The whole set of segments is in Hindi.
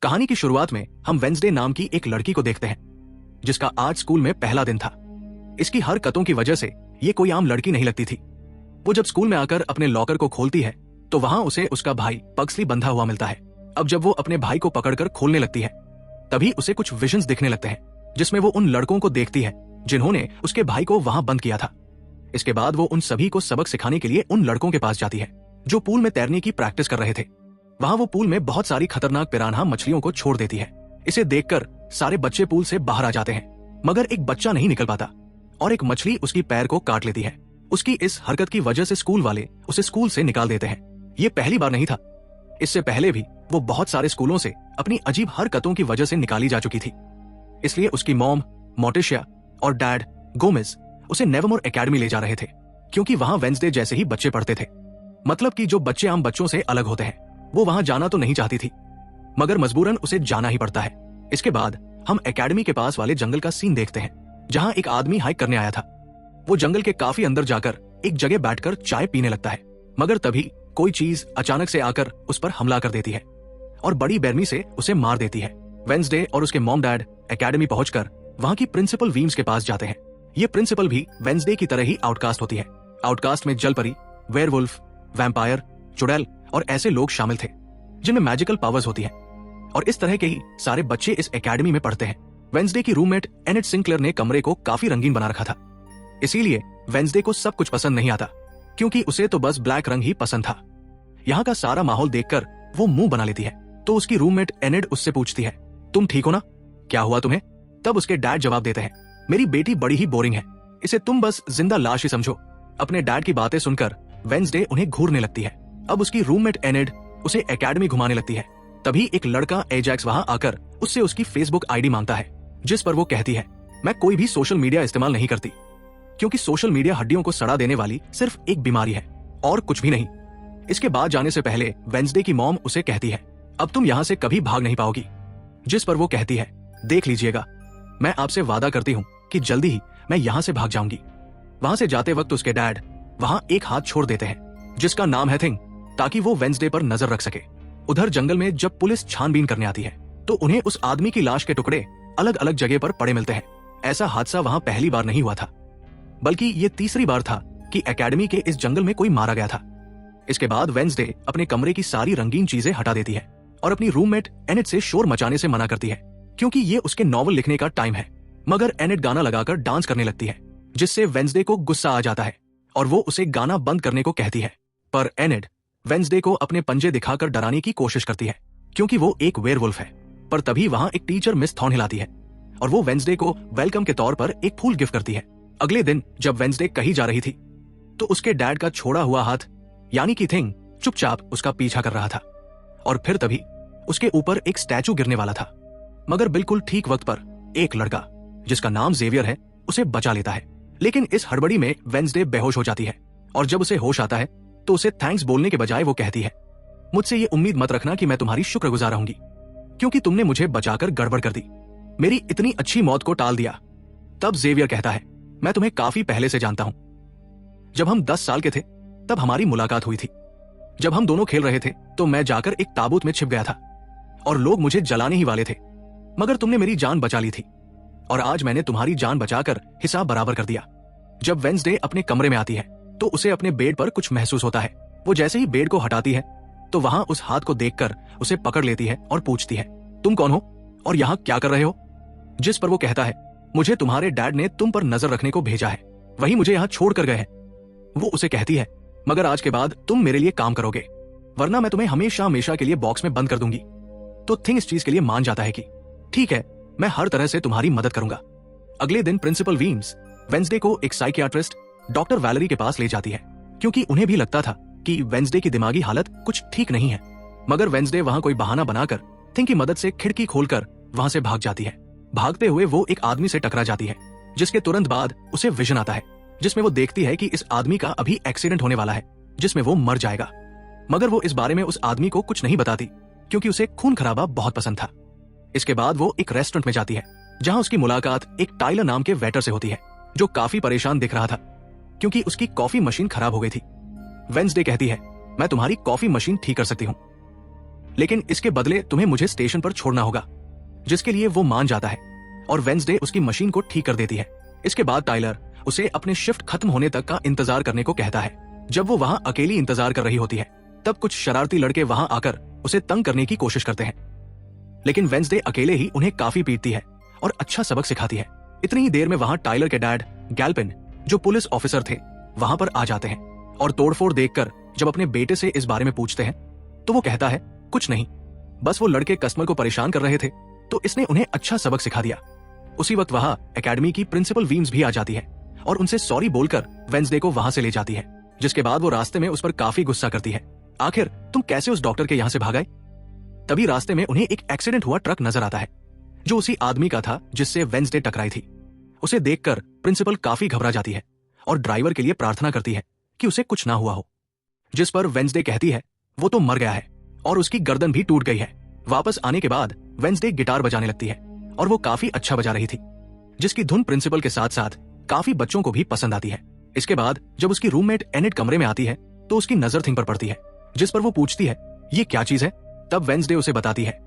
कहानी की शुरुआत में हम वेंसडे नाम की एक लड़की को देखते हैं जिसका आज स्कूल में पहला दिन था। इसकी हरकतों की वजह से ये कोई आम लड़की नहीं लगती थी। वो जब स्कूल में आकर अपने लॉकर को खोलती है तो वहां उसे उसका भाई पग्सली बंधा हुआ मिलता है। अब जब वो अपने भाई को पकड़कर खोलने लगती है तभी उसे कुछ विजन्स दिखने लगते हैं जिसमें वो उन लड़कों को देखती है जिन्होंने उसके भाई को वहां बंद किया था। इसके बाद वो उन सभी को सबक सिखाने के लिए उन लड़कों के पास जाती है जो पूल में तैरने की प्रैक्टिस कर रहे थे। वहां वो पूल में बहुत सारी खतरनाक पिरान्हा मछलियों को छोड़ देती है। इसे देखकर सारे बच्चे पूल से बाहर आ जाते हैं मगर एक बच्चा नहीं निकल पाता और एक मछली उसकी पैर को काट लेती है। उसकी इस हरकत की वजह से स्कूल वाले उसे स्कूल से निकाल देते हैं। ये पहली बार नहीं था, इससे पहले भी वो बहुत सारे स्कूलों से अपनी अजीब हरकतों की वजह से निकाली जा चुकी थी। इसलिए उसकी मॉम मोर्टिशिया और डैड गोमेज उसे नेवरमोर एकेडमी ले जा रहे थे क्योंकि वहां वेंसडे जैसे ही बच्चे पढ़ते थे। मतलब कि जो बच्चे आम बच्चों से अलग होते हैं। वो वहां जाना तो नहीं चाहती थी मगर मजबूरन उसे जाना ही पड़ता है। इसके बाद हम एकेडमी के पास वाले जंगल का सीन देखते हैं जहां एक आदमी हाइक करने आया था। वो जंगल के काफी अंदर जाकर एक जगह बैठकर चाय पीने लगता है मगर तभी कोई चीज अचानक से आकर उस पर हमला कर देती है और बड़ी बेरमी से उसे मार देती है। वेंसडे और उसके मॉम डैड एकेडमी पहुंचकर वहां की प्रिंसिपल वीम्स के पास जाते हैं। ये प्रिंसिपल भी वेंसडे की तरह ही आउटकास्ट होती है। आउटकास्ट में जलपरी, वेयरवुल्फ, वैम्पायर, चुड़ैल और ऐसे लोग शामिल थे जिनमें मैजिकल पावर्स होती है और इस तरह के ही सारे बच्चे इस एकेडमी में पढ़ते हैं। वेंसडे की रूममेट एनेट सिंक्लेयर ने कमरे को काफी रंगीन बना रखा था, इसीलिए वेंसडे को सब कुछ पसंद नहीं आता क्योंकि उसे तो बस ब्लैक रंग ही पसंद था। यहाँ का सारा माहौल देखकर वो मुंह बना लेती है तो उसकी रूममेट एनेट उससे पूछती है, तुम ठीक हो ना, क्या हुआ तुम्हें? तब उसके डैड जवाब देते हैं, मेरी बेटी बड़ी ही बोरिंग है, इसे तुम बस जिंदा लाश ही समझो। अपने डैड की बातें सुनकर वेंसडे उन्हें घूरने लगती है। अब उसकी रूममेट एनेड उसे एकेडमी घुमाने लगती है। तभी एक लड़का एजैक्स वहां आकर उससे उसकी फेसबुक आईडी मांगता है जिस पर वो कहती है, मैं कोई भी सोशल मीडिया इस्तेमाल नहीं करती क्योंकि सोशल मीडिया हड्डियों को सड़ा देने वाली सिर्फ एक बीमारी है और कुछ भी नहीं। इसके बाद जाने से पहले वेंसडे की मॉम उसे कहती है, अब तुम यहाँ से कभी भाग नहीं पाओगी। जिस पर वो कहती है, देख लीजिएगा, मैं आपसे वादा करती हूँ कि जल्दी ही मैं यहाँ से भाग जाऊंगी। वहां से जाते वक्त उसके डैड वहां एक हाथ छोड़ देते हैं जिसका नाम है थिंग, ताकि वो वेंसडे पर नजर रख सके। उधर जंगल में जब पुलिस छानबीन करने आती है तो उन्हें उस आदमी की लाश के टुकड़े अलग अलग जगह पर पड़े मिलते हैं। ऐसा हादसा वहां पहली बार नहीं हुआ था बल्कि ये तीसरी बार था कि एकेडमी के इस जंगल में कोई मारा गया था। इसके बाद वेंसडे अपने कमरे की सारी रंगीन चीजें हटा देती है और अपनी रूममेट एनेट से शोर मचाने से मना करती है क्योंकि ये उसके नॉवल लिखने का टाइम है। मगर एनेट गाना लगाकर डांस करने लगती है जिससे वेंसडे को गुस्सा आ जाता है और वो उसे गाना बंद करने को कहती है। पर एनेट वेंसडे को अपने पंजे दिखाकर डराने की कोशिश करती है क्योंकि वो एक वेयरवुल्फ है। पर तभी वहां एक टीचर मिस थॉर्न हिलाती है और वो वेंसडे को वेलकम के तौर पर एक फूल गिफ्ट करती है। अगले दिन जब वेंसडे कहीं जा रही थी तो उसके डैड का छोड़ा हुआ हाथ यानी कि थिंग चुपचाप उसका पीछा कर रहा था और फिर तभी उसके ऊपर एक स्टैचू गिरने वाला था मगर बिल्कुल ठीक वक्त पर एक लड़का जिसका नाम जेवियर है उसे बचा लेता है। लेकिन इस हड़बड़ी में वेंसडे बेहोश हो जाती है और जब उसे होश आता है तो उसे थैंक्स बोलने के बजाय वो कहती है, मुझसे ये उम्मीद मत रखना कि मैं तुम्हारी शुक्रगुजार रहूंगी क्योंकि तुमने मुझे बचाकर गड़बड़ कर दी, मेरी इतनी अच्छी मौत को टाल दिया। तब जेवियर कहता है, मैं तुम्हें काफी पहले से जानता हूं। जब हम 10 साल के थे तब हमारी मुलाकात हुई थी। जब हम दोनों खेल रहे थे तो मैं जाकर एक ताबूत में छिप गया था और लोग मुझे जलाने ही वाले थे मगर तुमने मेरी जान बचा ली थी और आज मैंने तुम्हारी जान बचाकर हिसाब बराबर कर दिया। जब वेंसडे अपने कमरे में आती है तो उसे अपने बेड पर कुछ महसूस होता है। वो जैसे ही बेड को हटाती है तो वहां उस हाथ को देखकर उसे पकड़ लेती है और पूछती है, तुम कौन हो और यहाँ क्या कर रहे हो? जिस पर वो कहता है, मुझे तुम्हारे डैड ने तुम पर नजर रखने को भेजा है, वही मुझे यहाँ छोड़ कर गए हैं। वो उसे कहती है, मगर आज के बाद तुम मेरे लिए काम करोगे वरना मैं तुम्हें हमेशा हमेशा के लिए बॉक्स में बंद कर दूंगी। तो थिंग इस चीज के लिए मान जाता है कि ठीक है, मैं हर तरह से तुम्हारी मदद करूंगा। अगले दिन प्रिंसिपल वीम्स वेंसडे को एक साइकियाट्रिस्ट डॉक्टर वैलेरी के पास ले जाती है क्योंकि उन्हें भी लगता था कि वेंसडे की दिमागी हालत कुछ ठीक नहीं है। मगर वेंसडे वहां कोई बहाना बनाकर थिंग की मदद से खिड़की खोलकर वहां से भाग जाती है। भागते हुए वो एक आदमी से टकरा जाती है जिसके तुरंत बाद उसे विजन आता है जिसमें वो देखती है कि इस आदमी का अभी एक्सीडेंट होने वाला है जिसमें वो मर जाएगा। मगर वो इस बारे में उस आदमी को कुछ नहीं बताती क्योंकि उसे खून खराबा बहुत पसंद था। इसके बाद वो एक रेस्टोरेंट में जाती है जहां उसकी मुलाकात एक टाइलर नाम के वेटर से होती है जो काफी परेशान दिख रहा था क्योंकि उसकी कॉफी मशीन खराब हो गई थी। वेंसडे कहती है, मैं तुम्हारी कॉफी मशीन ठीक कर सकती हूँ। लेकिन इसके बदले तुम्हें मुझे स्टेशन पर छोड़ना होगा, जिसके लिए वो मान जाता है और वेंसडे उसकी मशीन को ठीक कर देती है। इसके बाद टाइलर उसे अपने शिफ्ट खत्म होने तक का इंतजार करने को कहता है। जब वो वहां अकेली इंतजार कर रही होती है, तब कुछ शरारती लड़के वहां आकर उसे तंग करने की कोशिश करते हैं, लेकिन वेंसडे अकेले ही उन्हें काफी पीटती है और अच्छा सबक सिखाती है। इतनी ही देर में वहां टाइलर के डैड गैल्पिन, जो पुलिस ऑफिसर थे, वहां पर आ जाते हैं और तोड़फोड़ देखकर जब अपने बेटे से इस बारे में पूछते हैं तो वो कहता है कुछ नहीं, बस वो लड़के कस्टमर को परेशान कर रहे थे तो इसने उन्हें अच्छा सबक सिखा दिया। उसी वक्त वहां एकेडमी की प्रिंसिपल वीम्स भी आ जाती है और उनसे सॉरी बोलकर वेंसडे को वहां से ले जाती है, जिसके बाद वो रास्ते में उस पर काफी गुस्सा करती है। आखिर तुम कैसे उस डॉक्टर के यहां से भाग आए? तभी रास्ते में उन्हें एक एक्सीडेंट हुआ ट्रक नजर आता है, जो उसी आदमी का था जिससे वेंसडे टकराई थी। उसे देखकर प्रिंसिपल काफी घबरा जाती है और ड्राइवर के लिए प्रार्थना करती है कि उसे कुछ ना हुआ हो, जिस पर वेंसडे कहती है वो तो मर गया है और उसकी गर्दन भी टूट गई है। वापस आने के बाद वेंसडे गिटार बजाने लगती है और वो काफी अच्छा बजा रही थी, जिसकी धुन प्रिंसिपल के साथ साथ काफी बच्चों को भी पसंद आती है। इसके बाद जब उसकी रूममेट एनिट कमरे में आती है तो उसकी नजर थिंग पर पड़ती है, जिस पर वो पूछती है ये क्या चीज है। तब वेंसडे उसे बताती है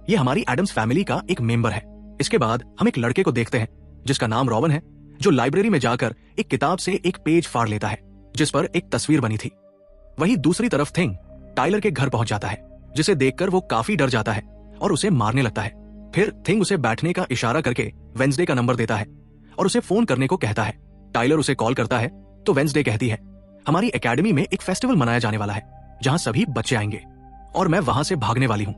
ये हमारी एडम्स फैमिली का एक मेंबर है। इसके बाद हम एक लड़के को देखते हैं जिसका नाम रॉबन है, जो लाइब्रेरी में जाकर एक किताब से एक पेज फाड़ लेता है जिस पर एक तस्वीर बनी थी। वहीं दूसरी तरफ थिंग टाइलर के घर पहुंच जाता है, जिसे देखकर वो काफी डर जाता है और उसे मारने लगता है। फिर थिंग उसे बैठने का इशारा करके वेंसडे का नंबर देता है और उसे फोन करने को कहता है। टाइलर उसे कॉल करता है तो वेंसडे कहती है हमारी एकेडमी में एक फेस्टिवल मनाया जाने वाला है जहां सभी बच्चे आएंगे और मैं वहां से भागने वाली हूं,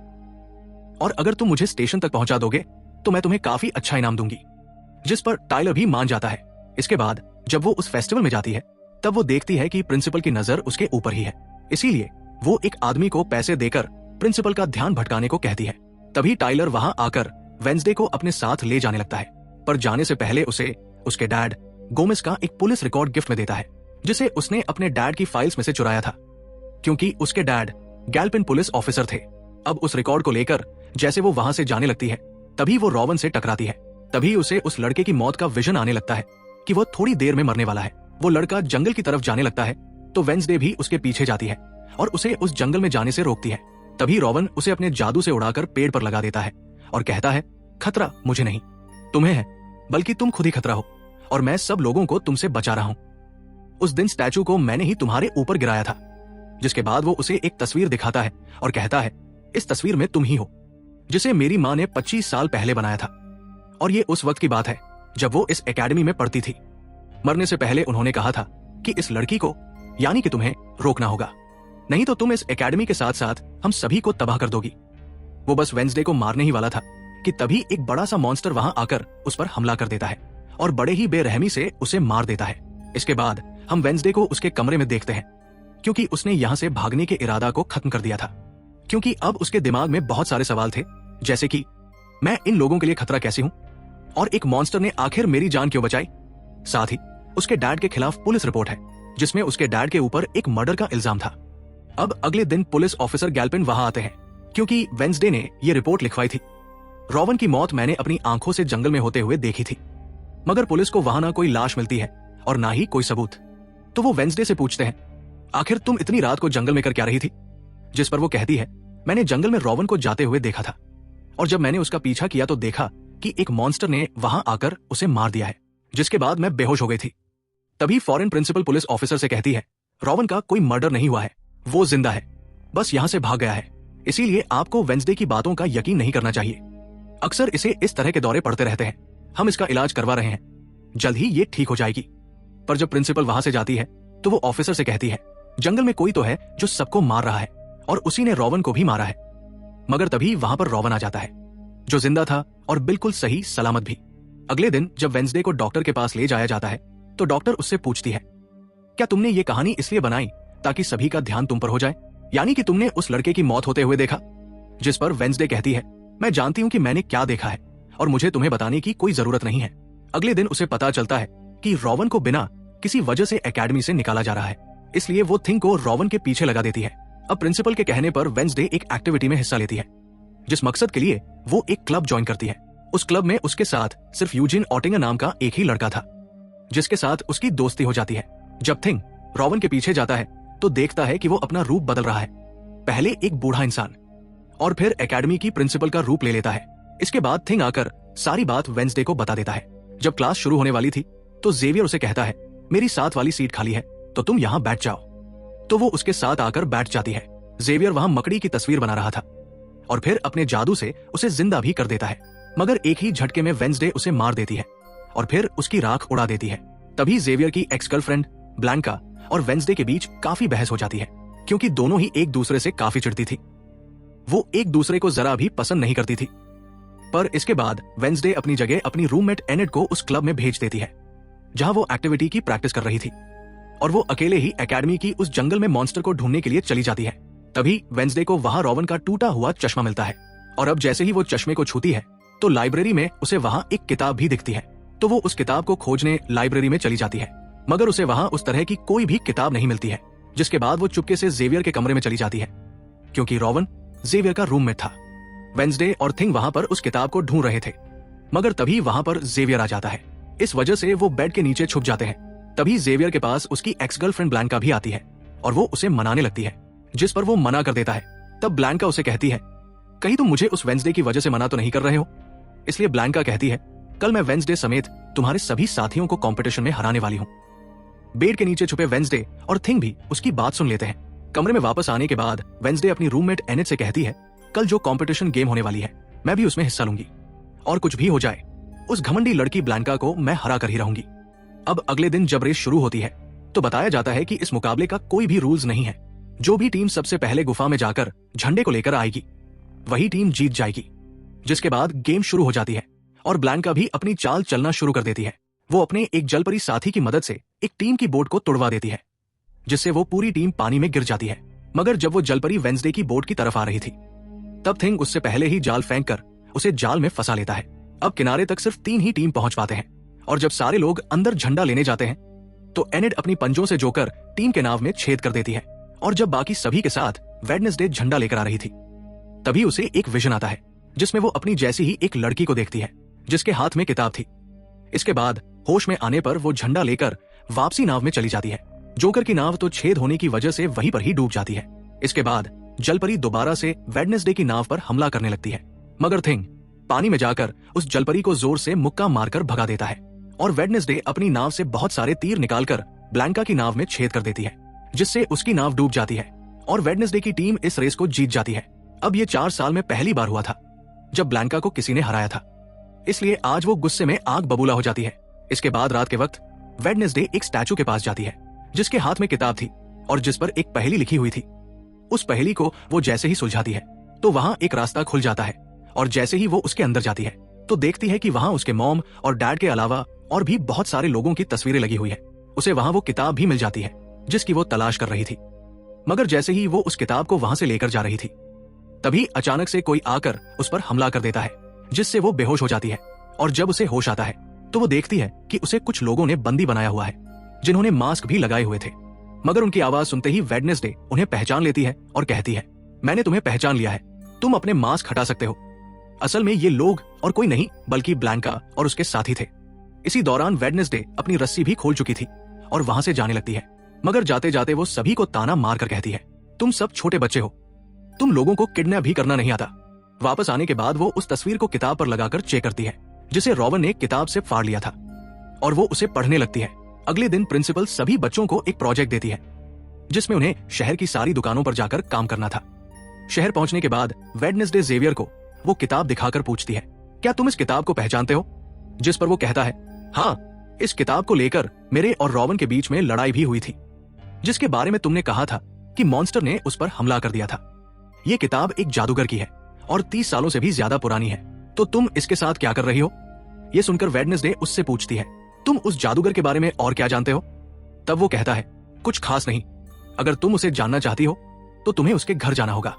और अगर तुम मुझे स्टेशन तक पहुंचा दोगे तो मैं तुम्हें काफी अच्छा इनाम दूंगी, जिस पर टाइलर भी मान जाता है। इसके बाद जब वो उस फेस्टिवल में जाती है तब वो देखती है कि प्रिंसिपल की नजर उसके ऊपर ही है, इसीलिए वो एक आदमी को पैसे देकर प्रिंसिपल का ध्यान भटकाने को कहती है। तभी टाइलर वहां आकर वेंसडे को अपने साथ ले जाने लगता है, पर जाने से पहले उसे उसके डैड गोमेस का एक पुलिस रिकॉर्ड गिफ्ट में देता है, जिसे उसने अपने डैड की फाइल्स में से चुराया था, क्योंकि उसके डैड गैल्पिन पुलिस ऑफिसर थे। अब उस रिकॉर्ड को लेकर जैसे वो वहां से जाने लगती है तभी वो रॉबन से टकराती है। तभी उसे उस लड़के की मौत का विजन आने लगता है कि वो थोड़ी देर में मरने वाला है। वो लड़का जंगल की तरफ जाने लगता है तो वेंसडे भी उसके पीछे जाती है और उसे उस जंगल में जाने से रोकती है। तभी रॉबन उसे अपने जादू से उड़ाकर पेड़ पर लगा देता है और कहता है खतरा मुझे नहीं तुम्हें है, बल्कि तुम खुद ही खतरा हो और मैं सब लोगों को तुमसे बचा रहा हूं। उस दिन स्टैचू को मैंने ही तुम्हारे ऊपर गिराया था। जिसके बाद वो उसे एक तस्वीर दिखाता है और कहता है इस तस्वीर में तुम ही हो, जिसे मेरी माँ ने 25 साल पहले बनाया था, और ये उस वक्त की बात है जब वो इस एकेडमी में पढ़ती थी। मरने से पहले उन्होंने कहा था कि इस लड़की को यानी कि तुम्हें रोकना होगा, नहीं तो तुम इस एकेडमी के साथ साथ हम सभी को तबाह कर दोगी। वो बस वेंसडे को मारने ही वाला था कि तभी एक बड़ा सा मॉन्स्टर वहां आकर उस पर हमला कर देता है और बड़े ही बेरहमी से उसे मार देता है। इसके बाद हम वेंसडे को उसके कमरे में देखते हैं, क्योंकि उसने यहां से भागने के इरादा को खत्म कर दिया था, क्योंकि अब उसके दिमाग में बहुत सारे सवाल थे, जैसे कि मैं इन लोगों के लिए खतरा कैसे हूं और एक मॉन्स्टर ने आखिर मेरी जान क्यों बचाई। साथ ही उसके डैड के खिलाफ पुलिस रिपोर्ट है जिसमें उसके डैड के ऊपर एक मर्डर का इल्जाम था। अब अगले दिन पुलिस ऑफिसर गैल्पिन वहां आते हैं, क्योंकि वेंसडे ने यह रिपोर्ट लिखवाई थी। रॉबन की मौत मैंने अपनी आंखों से जंगल में होते हुए देखी थी, मगर पुलिस को वहां ना कोई लाश मिलती है और ना ही कोई सबूत। तो वो वेंसडे से पूछते हैं आखिर तुम इतनी रात को जंगल में कर क्या रही थी, जिस पर वो कहती है मैंने जंगल में रॉबन को जाते हुए देखा था और जब मैंने उसका पीछा किया तो देखा कि एक मॉन्स्टर ने वहां आकर उसे मार दिया है, जिसके बाद मैं बेहोश हो गई थी। तभी फॉरेन प्रिंसिपल पुलिस ऑफिसर से कहती है रॉबन का कोई मर्डर नहीं हुआ है, वो जिंदा है, बस यहां से भाग गया है, इसीलिए आपको वेंसडे की बातों का यकीन नहीं करना चाहिए। अक्सर इसे इस तरह के दौरे पड़ते रहते हैं, हम इसका इलाज करवा रहे हैं, जल्द ही ये ठीक हो जाएगी। पर जब प्रिंसिपल वहां से जाती है तो वो ऑफिसर से कहती है जंगल में कोई तो है जो सबको मार रहा है और उसी ने रॉबन को भी मारा है। मगर तभी वहां पर रॉबन आ जाता है, जो जिंदा था और बिल्कुल सही सलामत भी। अगले दिन जब वेंसडे को डॉक्टर के पास ले जाया जाता है तो डॉक्टर उससे पूछती है क्या तुमने ये कहानी इसलिए बनाई ताकि सभी का ध्यान तुम पर हो जाए, यानी कि तुमने उस लड़के की मौत होते हुए देखा। जिस पर वेंसडे कहती है मैं जानती हूं कि मैंने क्या देखा है और मुझे तुम्हें बताने की कोई जरूरत नहीं है। अगले दिन उसे पता चलता है कि रॉबन को बिना किसी वजह से एकेडमी से निकाला जा रहा है, इसलिए वो थिंग को रॉबन के पीछे लगा देती है। अब प्रिंसिपल के कहने पर वेंसडे एक एक्टिविटी में हिस्सा लेती है, जिस मकसद के लिए वो एक क्लब ज्वाइन करती है। उस क्लब में उसके साथ सिर्फ यूजिन ऑटिंगर नाम का एक ही लड़का था, जिसके साथ उसकी दोस्ती हो जाती है। जब थिंग रॉबन के पीछे जाता है तो देखता है कि वो अपना रूप बदल रहा है, पहले एक बूढ़ा इंसान और फिर एकेडमी की प्रिंसिपल का रूप ले लेता है। इसके बाद थिंग आकर सारी बात वेंसडे को बता देता है। जब क्लास शुरू होने वाली थी तो जेवियर उसे कहता है, मेरी साथ वाली सीट खाली है तो तुम यहाँ बैठ जाओ। तो वो उसके साथ आकर बैठ जाती है। जेवियर वहां मकड़ी की तस्वीर बना रहा था और फिर अपने जादू से उसे जिंदा भी कर देता है, मगर एक ही झटके में वेंसडे उसे मार देती है और फिर उसकी राख उड़ा देती है। तभी जेवियर की एक्स गर्लफ्रेंड ब्लैंका और वेंसडे के बीच काफी बहस हो जाती है, क्योंकि दोनों ही एक दूसरे से काफी चिढ़ती थी। वो एक दूसरे को जरा भी पसंद नहीं करती थी। पर इसके बाद वेंसडे अपनी जगह अपनी रूममेट एनेट को उस क्लब में भेज देती है जहां वो एक्टिविटी की प्रैक्टिस कर रही थी, और वो अकेले ही एकेडमी की उस जंगल में मॉन्स्टर को ढूंढने के लिए चली जाती है। तभी वेंसडे को वहां रॉबिन का टूटा हुआ चश्मा मिलता है, और अब जैसे ही वो चश्मे को छूती है तो लाइब्रेरी में उसे वहां एक किताब भी दिखती है। तो वो उस किताब को खोजने लाइब्रेरी में चली जाती है, मगर उसे वहां उस तरह की कोई भी किताब नहीं मिलती है। जिसके बाद वो चुपके से जेवियर के कमरे में चली जाती है, क्योंकि रॉबिन जेवियर का रूममेट था। वेंसडे और थिंग वहां पर उस किताब को ढूंढ रहे थे, मगर तभी वहां पर जेवियर आ जाता है। इस वजह से वो बेड के नीचे छुप जाते हैं। तभी जेवियर के पास उसकी एक्स गर्लफ्रेंड ब्लैंका भी आती है और वो उसे मनाने लगती है, जिस पर वो मना कर देता है। तब ब्लैंका उसे कहती है, कहीं तुम मुझे उस वेंसडे की वजह से मना तो नहीं कर रहे हो? इसलिए ब्लैंका कहती है, कल मैं वेंसडे समेत तुम्हारे सभी साथियों को कंपटीशन में हराने वाली हूँ। बेड के नीचे छुपे वेंसडे और थिंग भी उसकी बात सुन लेते हैं। कमरे में वापस आने के बाद वेंसडे अपनी रूममेट एनेट से कहती है, कल जो कंपटीशन गेम होने वाली है मैं भी उसमें हिस्सा लूंगी, और कुछ भी हो जाए उस घमंडी लड़की ब्लैंका को मैं हरा कर ही रहूंगी। अब अगले दिन जब रेस शुरू होती है तो बताया जाता है कि इस मुकाबले का कोई भी रूल्स नहीं है। जो भी टीम सबसे पहले गुफा में जाकर झंडे को लेकर आएगी वही टीम जीत जाएगी। जिसके बाद गेम शुरू हो जाती है और ब्लैंका भी अपनी चाल चलना शुरू कर देती है। वो अपने एक जलपरी साथी की मदद से एक टीम की बोट को तोड़वा देती है, जिससे वो पूरी टीम पानी में गिर जाती है। मगर जब वो जलपरी वेंसडे की बोट की तरफ आ रही थी तब थिंग उससे पहले ही जाल फेंक कर उसे जाल में फंसा लेता है। अब किनारे तक सिर्फ 3 ही टीम पहुंच पाते हैं, और जब सारे लोग अंदर झंडा लेने जाते हैं तो एनेट अपनी पंजों से जोकर टीम के नाव में छेद कर देती है। और जब बाकी सभी के साथ वेडनेसडे झंडा लेकर आ रही थी तभी उसे एक विजन आता है, जिसमें वो अपनी जैसी ही एक लड़की को देखती है जिसके हाथ में किताब थी। इसके बाद होश में आने पर वो झंडा लेकर वापसी नाव में चली जाती है। जोकर की नाव तो छेद होने की वजह से वहीं पर ही डूब जाती है। इसके बाद जलपरी दोबारा से वेडनेसडे की नाव पर हमला करने लगती है, मगर थिंग पानी में जाकर उस जलपरी को जोर से मुक्का मारकर भगा देता है, और वेडनेसडे अपनी नाव से बहुत सारे तीर निकालकर ब्लैंका की नाव में छेद कर देती है, जिससे उसकी नाव डूब जाती है और वेडनेसडे की टीम इस रेस को जीत जाती है। अब ये 4 साल में पहली बार हुआ था जब ब्लैंका को किसी ने हराया था, इसलिए आज वो गुस्से में आग बबूला हो जाती है। इसके बाद रात के वक्त वेडनेसडे एक स्टैचू के पास जाती है जिसके हाथ में किताब थी और जिस पर एक पहेली लिखी हुई थी। उस पहेली को वो जैसे ही सुलझाती है तो वहां एक रास्ता खुल जाता है, और जैसे ही वो उसके अंदर जाती है तो देखती है कि वहां उसके मॉम और डैड के अलावा और भी बहुत सारे लोगों की तस्वीरें लगी हुई है। उसे वहां वो किताब भी मिल जाती है जिसकी वो तलाश कर रही थी, मगर जैसे ही वो उस किताब को वहां से लेकर जा रही थी तभी अचानक से कोई आकर उस पर हमला कर देता है, जिससे वो बेहोश हो जाती है। और जब उसे होश आता है तो वो देखती है कि उसे कुछ लोगों ने बंदी बनाया हुआ है, जिन्होंने मास्क भी लगाए हुए थे। मगर उनकी आवाज सुनते ही वेडनेसडे उन्हें पहचान लेती है और कहती है, मैंने तुम्हें पहचान लिया है, तुम अपने मास्क हटा सकते हो। असल में ये लोग और कोई नहीं बल्कि ब्लैंका और उसके साथी थे। इसी दौरान वेडनेसडे अपनी रस्सी भी खोल चुकी थी और वहां से जाने लगती है, मगर जाते जाते वो सभी को ताना मारकर कहती है, तुम सब छोटे बच्चे हो, तुम लोगों को किडनैप भी करना नहीं आता। वापस आने के बाद वो उस तस्वीर को किताब पर लगाकर चेक करती है जिसे रॉबिन ने किताब से फाड़ लिया था, और वो उसे पढ़ने लगती है। अगले दिन प्रिंसिपल सभी बच्चों को एक प्रोजेक्ट देती है जिसमें उन्हें शहर की सारी दुकानों पर जाकर काम करना था। शहर पहुंचने के बाद वेडनेसडे जेवियर को वो किताब दिखाकर पूछती है, क्या तुम इस किताब को पहचानते हो? जिस पर वो कहता है, हाँ, इस किताब को लेकर मेरे और रॉबिन के बीच में लड़ाई भी हुई थी, जिसके बारे में तुमने कहा था कि मॉन्स्टर ने उस पर हमला कर दिया था। ये किताब एक जादूगर की है और 30 सालों से भी ज्यादा पुरानी है, तो तुम इसके साथ क्या कर रही हो? ये सुनकर वेडनेसडे उससे पूछती है, तुम उस जादूगर के बारे में और क्या जानते हो? तब वो कहता है, कुछ खास नहीं, अगर तुम उसे जानना चाहती हो तो तुम्हें उसके घर जाना होगा,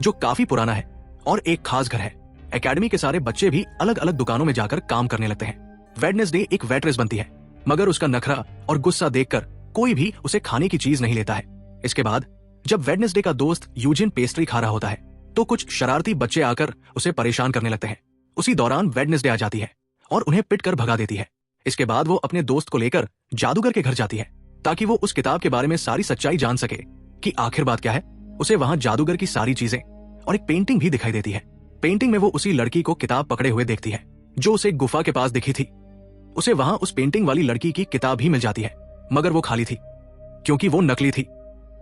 जो काफी पुराना है और एक खास घर है। एकेडमी के सारे बच्चे भी अलग अलग दुकानों में जाकर काम करने लगते हैं। वेडनेसडे एक वेट्रेस बनती है, मगर उसका नखरा और गुस्सा देखकर कोई भी उसे खाने की चीज नहीं लेता है। इसके बाद जब वेडनेसडे का दोस्त यूजिन पेस्ट्री खा रहा होता है तो कुछ शरारती बच्चे आकर उसे परेशान करने लगते हैं। उसी दौरान वेडनेसडे आ जाती है और उन्हें पिट कर भगा देती है। इसके बाद वो अपने दोस्त को लेकर जादूगर के घर जाती है ताकि वो उस किताब के बारे में सारी सच्चाई जान सके कि आखिर बात क्या है। उसे वहां जादूगर की सारी चीजें और एक पेंटिंग भी दिखाई देती है। पेंटिंग में वो उसी लड़की को किताब पकड़े हुए देखती है जो उसे गुफा के पास दिखी थी। उसे वहां उस पेंटिंग वाली लड़की की किताब ही मिल जाती है, मगर वो खाली थी क्योंकि वो नकली थी।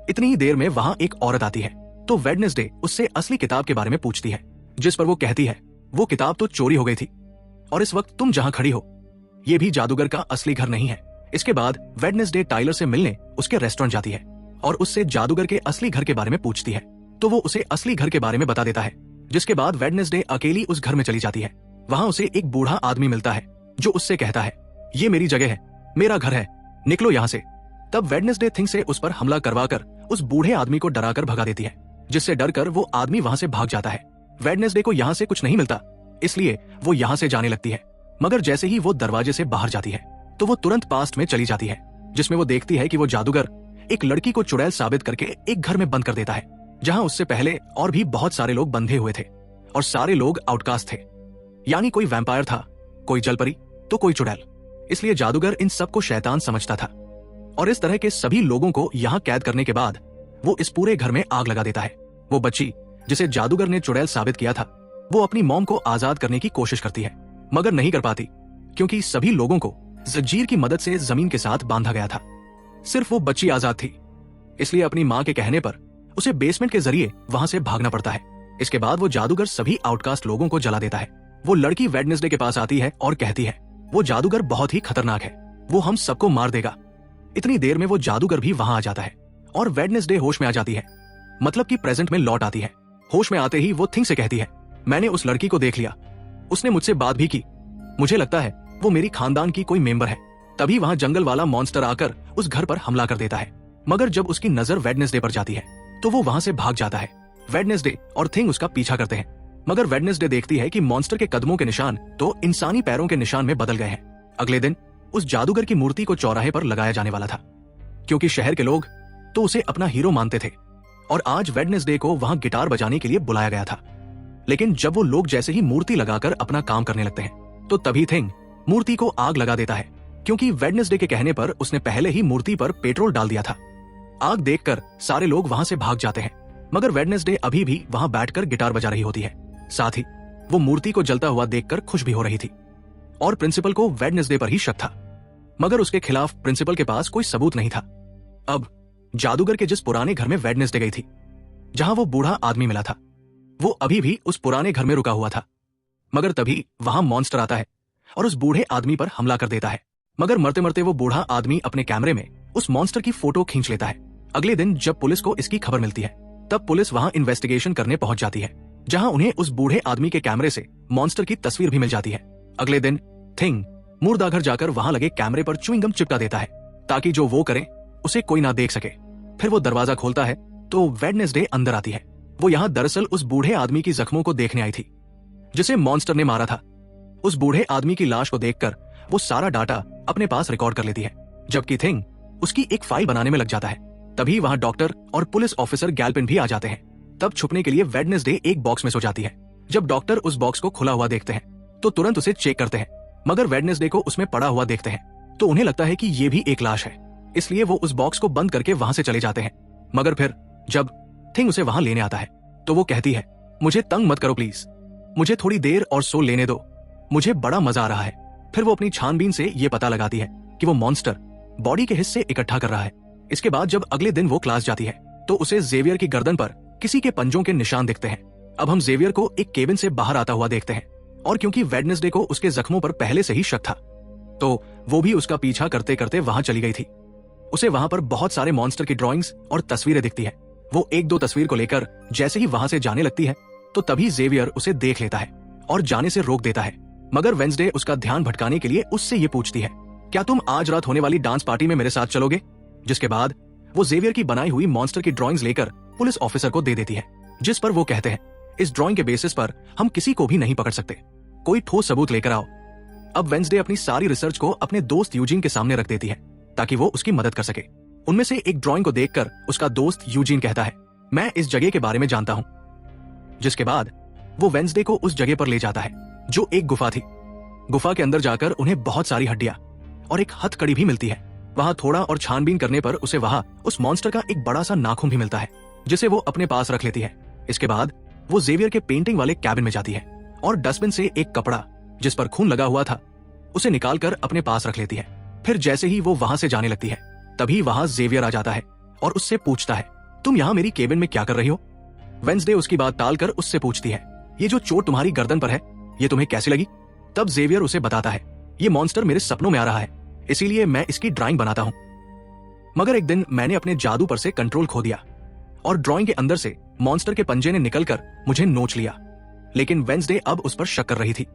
इतनी ही देर में वहां एक औरत आती है तो वेडनेसडे उससे असली किताब के बारे में पूछती है, जिस पर वो कहती है वो किताब तो चोरी हो गई थी और इस वक्त तुम जहां खड़ी हो ये भी जादूगर का असली घर नहीं है। इसके बाद वेडनेसडे टाइलर से मिलने उसके रेस्टोरेंट जाती है और उससे जादूगर के असली घर के बारे में पूछती है तो वो उसे असली घर के बारे में बता देता है। जिसके बाद वेडनेसडे अकेली उस घर में चली जाती है। वहां उसे एक बूढ़ा आदमी मिलता है जो उससे कहता है, ये मेरी जगह है, मेरा घर है, निकलो यहाँ से। तब वेडनेसडे थिंग से उस पर हमला करवाकर उस बूढ़े आदमी को डराकर भगा देती है, जिससे डरकर वो आदमी वहां से भाग जाता है। वेडनेसडे को यहाँ से कुछ नहीं मिलता, इसलिए वो यहाँ से जाने लगती है। मगर जैसे ही वो दरवाजे से बाहर जाती है तो वो तुरंत पास्ट में चली जाती है, जिसमें वो देखती है कि वो जादूगर एक लड़की को चुड़ैल साबित करके एक घर में बंद कर देता है, जहां उससे पहले और भी बहुत सारे लोग बंधे हुए थे और सारे लोग आउटकास्ट थे। यानी कोई वैम्पायर था, कोई जलपरी तो कोई चुड़ैल। इसलिए जादूगर इन सबको शैतान समझता था और इस तरह के सभी लोगों को यहाँ कैद करने के बाद वो इस पूरे घर में आग लगा देता है। वो बच्ची जिसे जादूगर ने चुड़ैल साबित किया था वो अपनी मॉम को आजाद करने की कोशिश करती है, मगर नहीं कर पाती क्योंकि सभी लोगों को जंजीर की मदद से जमीन के साथ बांधा गया था। सिर्फ वो बच्ची आजाद थी, इसलिए अपनी माँ के कहने पर उसे बेसमेंट के जरिए वहां से भागना पड़ता है। इसके बाद वो जादूगर सभी आउटकास्ट लोगों को जला देता है। वो लड़की वेडनेसडे के पास आती है और कहती है वो जादूगर बहुत ही खतरनाक है, वो हम सबको मार देगा। इतनी देर में वो जादूगर भी वहां आ जाता है और वेडनेसडे होश में आ जाती है, मतलब कि प्रेजेंट में लौट आती है। होश में आते ही वो थिंग से कहती है, मैंने उस लड़की को देख लिया, उसने मुझसे बात भी की, मुझे लगता है वो मेरी खानदान की कोई मेंबर है। तभी वहां जंगल वाला मॉन्स्टर आकर उस घर पर हमला कर देता है, मगर जब उसकी नजर वेडनेसडे पर जाती है तो वो वहां से भाग जाता है। वेडनेसडे और थिंग उसका पीछा करते हैं, मगर वेडनेसडे देखती है कि मॉन्स्टर के कदमों के निशान तो इंसानी पैरों के निशान में बदल गए हैं। अगले दिन उस जादूगर की मूर्ति को चौराहे पर लगाया जाने वाला था, क्योंकि शहर के लोग तो उसे अपना हीरो मानते थे और आज वेडनेसडे को वहां गिटार बजाने के लिए बुलाया गया था। लेकिन जब वो लोग जैसे ही मूर्ति लगाकर अपना काम करने लगते हैं तो तभी थिंग मूर्ति को आग लगा देता है, क्योंकि वेडनेसडे के कहने पर उसने पहले ही मूर्ति पर पेट्रोल डाल दिया था। आग देखकर सारे लोग वहां से भाग जाते हैं, मगर वेडनेसडे अभी भी वहां बैठकर गिटार बजा रही होती है। साथ ही वो मूर्ति को जलता हुआ देखकर खुश भी हो रही थी और प्रिंसिपल को वेडनेसडे पर ही शक था, मगर उसके खिलाफ प्रिंसिपल के पास कोई सबूत नहीं था। अब जादूगर के जिस पुराने घर में वेडनेसडे गई थी, जहां वो बूढ़ा आदमी मिला था, वो अभी भी उस पुराने घर में रुका हुआ था। मगर तभी वहां मॉन्स्टर आता है और उस बूढ़े आदमी पर हमला कर देता है, मगर मरते मरते वो बूढ़ा आदमी अपने कैमरे में उस मॉन्स्टर की फोटो खींच लेता है। अगले दिन जब पुलिस को इसकी खबर मिलती है तब पुलिस वहां इन्वेस्टिगेशन करने पहुंच जाती है, जहां उन्हें उस बूढ़े आदमी के कैमरे से मॉन्स्टर की तस्वीर भी मिल जाती है। अगले दिन थिंग मुर्दाघर जाकर वहां लगे कैमरे पर च्युइंगम चिपका देता है ताकि जो वो करे उसे कोई ना देख सके। फिर वो दरवाजा खोलता है तो वेडनेसडे अंदर आती है। वो यहाँ दरअसल उस बूढ़े आदमी की जख्मों को देखने आई थी जिसे मॉन्स्टर ने मारा था। उस बूढ़े आदमी की लाश को देखकर वो सारा डाटा अपने पास रिकॉर्ड कर लेती है, जबकि थिंग उसकी एक फाइल बनाने में लग जाता है। तभी वहां डॉक्टर और पुलिस ऑफिसर गैल्पिन भी आ जाते हैं। तब छुपने के लिए वेडनेसडे एक बॉक्स में सो जाती है। जब डॉक्टर उस बॉक्स को खुला हुआ देखते हैं तो तुरंत उसे चेक करते हैं, मगर वेडनेसडे को उसमें पड़ा हुआ देखते हैं तो उन्हें लगता है कि ये भी एक लाश है, इसलिए वो उस बॉक्स को बंद करके वहां से चले जाते हैं। मगर फिर जब थिंग उसे वहां लेने आता है तो वो कहती है, मुझे तंग मत करो प्लीज, मुझे थोड़ी देर और सो लेने दो, मुझे बड़ा मजा आ रहा है। फिर वो अपनी छानबीन से ये पता लगाती है कि वो मॉन्स्टर बॉडी के हिस्से इकट्ठा कर रहा है। इसके बाद जब अगले दिन वो क्लास जाती है तो उसे जेवियर की गर्दन पर किसी के पंजों के निशान दिखते हैं। अब हम जेवियर को एक केबिन से बाहर आता हुआ देखते हैं और क्योंकि वेडनेसडे को उसके जख्मों पर पहले से ही शक था तो वो भी उसका पीछा करते करते वहां चली गई थी। उसे वहां पर बहुत सारे मॉन्स्टर की ड्राइंग्स और तस्वीरें दिखती है। वो एक दो तस्वीर को लेकर जैसे ही वहां से जाने लगती है तो तभी जेवियर उसे देख लेता है और जाने से रोक देता है, मगर वेंसडे उसका ध्यान भटकाने के लिए उससे ये पूछती है, क्या तुम आज रात होने वाली डांस पार्टी में मेरे साथ चलोगे? जिसके बाद वो जेवियर की बनाई हुई मॉन्स्टर की ड्राइंग्स लेकर पुलिस ऑफिसर को दे देती है, जिस पर वो कहते हैं, इस ड्राइंग के बेसिस पर हम किसी को भी नहीं पकड़ सकते, कोई ठोस सबूत लेकर आओ। अब वेंसडे अपनी सारी रिसर्च को अपने दोस्त यूजीन के सामने रख देती है ताकि वो उसकी मदद कर सके। उनमें से एक ड्राइंग को देखकर उसका दोस्त यूजीन कहता है, मैं इस जगह के बारे में जानता हूं। जिसके बाद वो वेंसडे को उस जगह पर ले जाता है जो एक गुफा थी। गुफा के अंदर जाकर उन्हें बहुत सारी हड्डियां और एक हथकड़ी भी मिलती है। वहां थोड़ा और छानबीन करने पर उसे वहां उस मॉन्स्टर का एक बड़ा सा नाखून भी मिलता है, जिसे वो अपने पास रख लेती है। इसके बाद वो जेवियर के पेंटिंग वाले कैबिन में जाती है और डस्टबिन से एक कपड़ा जिस पर खून लगा हुआ था उसे निकालकर अपने पास रख लेती है। फिर जैसे ही वो वहां से जाने लगती है तभी वहां जेवियर आ जाता है और उससे पूछता है, तुम यहाँ मेरी केबिन में क्या कर रही हो? वेंसडे उसकी बात टालकर उससे पूछती है, ये जो चोट तुम्हारी गर्दन पर है ये तुम्हें कैसी लगी? तब जेवियर उसे बताता है, ये मॉन्स्टर मेरे सपनों में आ रहा है, इसीलिए मैं इसकी ड्राइंग बनाता हूं। मगर एक दिन मैंने अपने जादू पर से कंट्रोल खो दिया और ड्राइंग के अंदर से मॉन्स्टर के पंजे ने निकलकर मुझे नोच लिया। लेकिन वेंसडे अब उस पर शक कर रही थी,